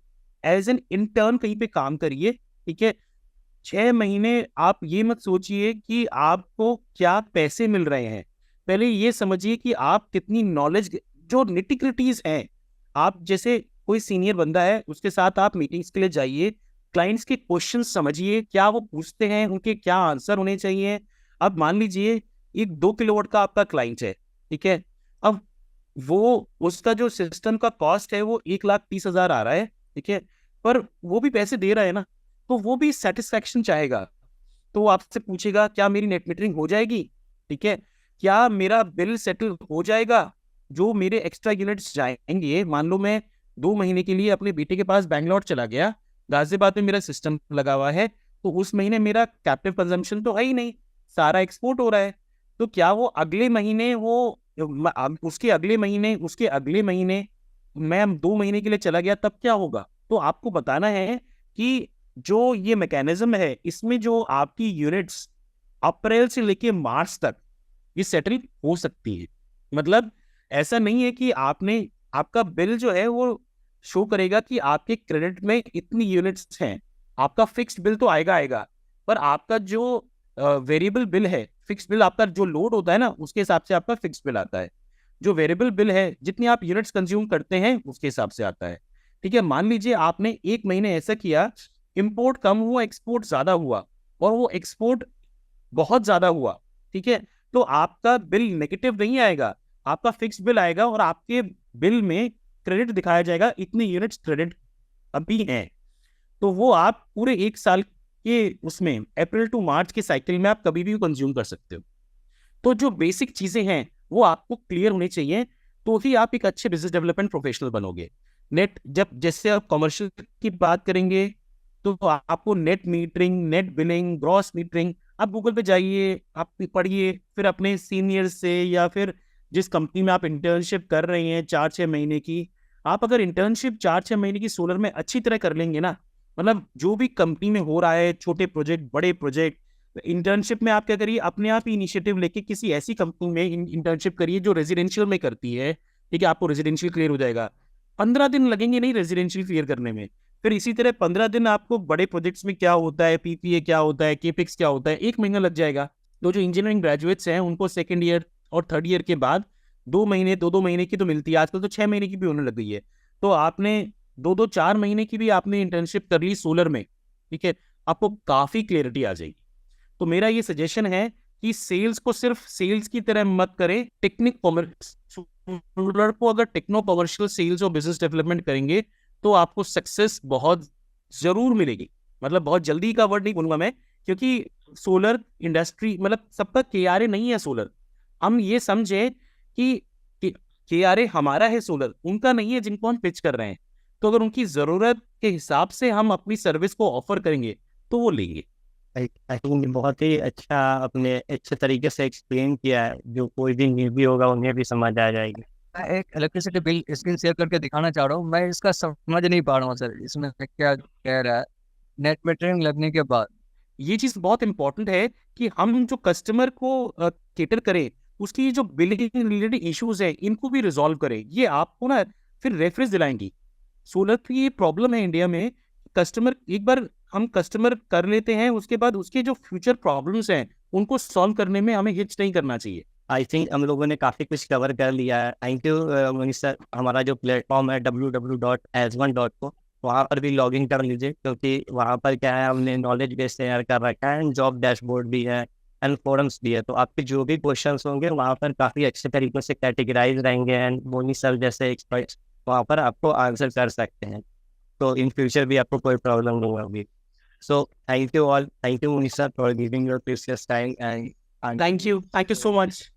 एज एन इंटर्न कहीं पे काम करिए। ठीक है, 6 महीने आप ये मत सोचिए कि आपको क्या पैसे मिल रहे हैं, पहले ये समझिए कि आप कितनी नॉलेज, जो निटिग्रिटीज हैं, आप जैसे कोई सीनियर बंदा है उसके साथ आप मीटिंग्स के लिए जाइए, क्लाइंट्स के क्वेश्चन समझिए, क्या वो पूछते हैं, उनके क्या आंसर होने चाहिए। अब मान लीजिए एक 2 किलोवाट का आपका क्लाइंट है। ठीक है, अब वो उसका जो सिस्टम का कॉस्ट है वो 1,30,000 आ रहा है। ठीक है, पर वो भी पैसे दे रहा है ना, तो वो भी सेटिस्फैक्शन चाहेगा। तो वो आपसे पूछेगा क्या मेरी नेट मीटरिंग हो जाएगी, ठीक है, क्या मेरा बिल सेटल हो जाएगा, जो मेरे एक्स्ट्रा यूनिट्स जाएंगे। मान लो मैं 2 महीने के लिए अपने बेटे के पास बैंगलोर चला गया, गाजियाबाद में मेरा सिस्टम लगा हुआ है, तो उस महीने मेरा कैप्टिव कंजम्पशन तो है ही नहीं, सारा एक्सपोर्ट हो रहा है। तो क्या वो अगले महीने उसके अगले महीने मैं 2 महीने के लिए चला गया तब क्या होगा? तो आपको बताना है कि जो ये मैकेनिज्म है इसमें जो आपकी यूनिट्स अप्रैल से लेके मार्च तक ये सेटल हो सकती है। मतलब ऐसा नहीं है कि आपका बिल जो है वो शो करेगा कि आपके क्रेडिट में इतनी यूनिट्स हैं, आपका फिक्स्ड बिल तो आएगा, पर आपका जो वेरिएबल बिल है, फिक्स्ड बिल आपका जो लोड होता है ना उसके हिसाब से आपका फिक्स्ड बिल आता है, जो वेरिएबल बिल है जितनी आप यूनिट्स कंज्यूम करते हैं उसके हिसाब से आता है। ठीक है, मान लीजिए आपने 1 महीने ऐसा किया, इंपोर्ट कम हुआ, एक्सपोर्ट ज्यादा हुआ, और वो एक्सपोर्ट बहुत ज्यादा हुआ। ठीक है, तो आपका बिल नेगेटिव नहीं आएगा, आपका फिक्स बिल आएगा और आपके बिल में क्रेडिट दिखाया जाएगा, इतनी यूनिट्स क्रेडिट अभी हैं। तो वो आप पूरे 1 साल के उसमें अप्रैल टू मार्च के साइकिल में आप कभी भी कंज्यूम कर सकते हो। तो जो बेसिक चीजें हैं वो आपको क्लियर होनी चाहिए, तो ही आप एक अच्छे बिजनेस डेवलपमेंट प्रोफेशनल बनोगे। जब जैसे आप कमर्शियल की बात करेंगे तो आपको net metering, net billing, gross metering, आप गूगल पे जाइए, आप पढ़िए, फिर अपने सीनियर से या फिर जिस कंपनी में आप इंटर्नशिप कर रहे हैं 4-6 महीने की, आप अगर इंटर्नशिप 4-6 महीने की सोलर में अच्छी तरह कर लेंगे ना, मतलब जो भी कंपनी में हो रहा है, छोटे प्रोजेक्ट, बड़े प्रोजेक्ट, इंटर्नशिप में आप क्या करिए, अपने आप ही इनिशिएटिव लेके किसी ऐसी कंपनी में इंटर्नशिप करिए जो रेजिडेंशियल में करती है। ठीक है, आपको रेजिडेंशियल क्लियर हो जाएगा, 15 दिन लगेंगे नहीं रेजिडेंशियल क्लियर करने में। फिर इसी तरह 15 दिन आपको बड़े प्रोजेक्ट्स में क्या होता है, पीपीए क्या होता है, केपिक्स क्या होता है, 1 महीना लग जाएगा। तो जो इंजीनियरिंग ग्रेजुएट्स हैं उनको सेकंड ईयर और थर्ड ईयर के बाद 2 महीने 2-2 महीने की तो मिलती है, आजकल तो 6 महीने की भी होने लग गई है। तो आपने 2-2-4 महीने की भी आपने इंटर्नशिप कर ली सोलर में, ठीक है, आपको काफी क्लियरिटी आ जाएगी। तो मेरा ये सजेशन है कि सेल्स को सिर्फ सेल्स की तरह मत करें, सोलर को अगर टेक्नो कमर्शियल सेल्स और बिजनेस डेवलपमेंट करेंगे तो आपको सक्सेस बहुत जरूर मिलेगी। मतलब बहुत जल्दी का वर्ड नहीं बोलूंगा मैं, क्योंकि सोलर इंडस्ट्री मतलब सबका केआरए नहीं है सोलर। हम ये समझे कि केआरए हमारा है, सोलर उनका नहीं है जिनको हम पिच कर रहे हैं। तो अगर उनकी जरूरत के हिसाब से हम अपनी सर्विस को ऑफर करेंगे तो वो लेंगे। आई थिंक बहुत ही अच्छा अपने अच्छे तरीके से एक्सप्लेन किया है, जो कोई भी न्यूबी होगा उन्हें भी समझ आ जाएगी। मैं एक इलेक्ट्रिसिटी बिल स्क्रीन शेयर करके दिखाना चाह रहा हूँ, मैं इसका समझ नहीं पा रहा हूँ सर, इसमें क्या कह रहा है नेट मीटरिंग लगने के बाद। ये चीज बहुत इंपॉर्टेंट है कि हम जो कस्टमर को केटर करें, उसकी जो बिलिंग रिलेटेड इश्यूज है इनको भी रिजॉल्व करें। ये आपको ना फिर रेफरेंस दिलाएंगी। सोलर की ये प्रॉब्लम है इंडिया में, कस्टमर एक बार हम कस्टमर कर लेते हैं, उसके बाद उसके जो फ्यूचर प्रॉब्लम्स हैं उनको सॉल्व करने में हमें हिच नहीं करना चाहिए। आई थिंक हम लोगों ने काफ़ी कुछ कवर कर लिया है। Thank you Manish sir. हमारा जो प्लेटफॉर्म है www.as1.co, वहाँ पर भी लॉगिन कर लीजिए, क्योंकि वहाँ पर क्या है, हमने नॉलेज बेस तैयार कर रखा है, जॉब डैशबोर्ड भी है एंड फोरम्स भी है। तो आपके जो भी क्वेश्चंस होंगे वहाँ पर काफ़ी अच्छे तरीके से कैटेगराइज रहेंगे एंड मोनी सर जैसे एक्सपर्ट्स वहाँ पर आपको आंसर कर सकते हैं। तो इन फ्यूचर भी आपको कोई प्रॉब्लम नहीं होगी। So thank you all, thank you Manish sir for giving your precious time and thank you so much.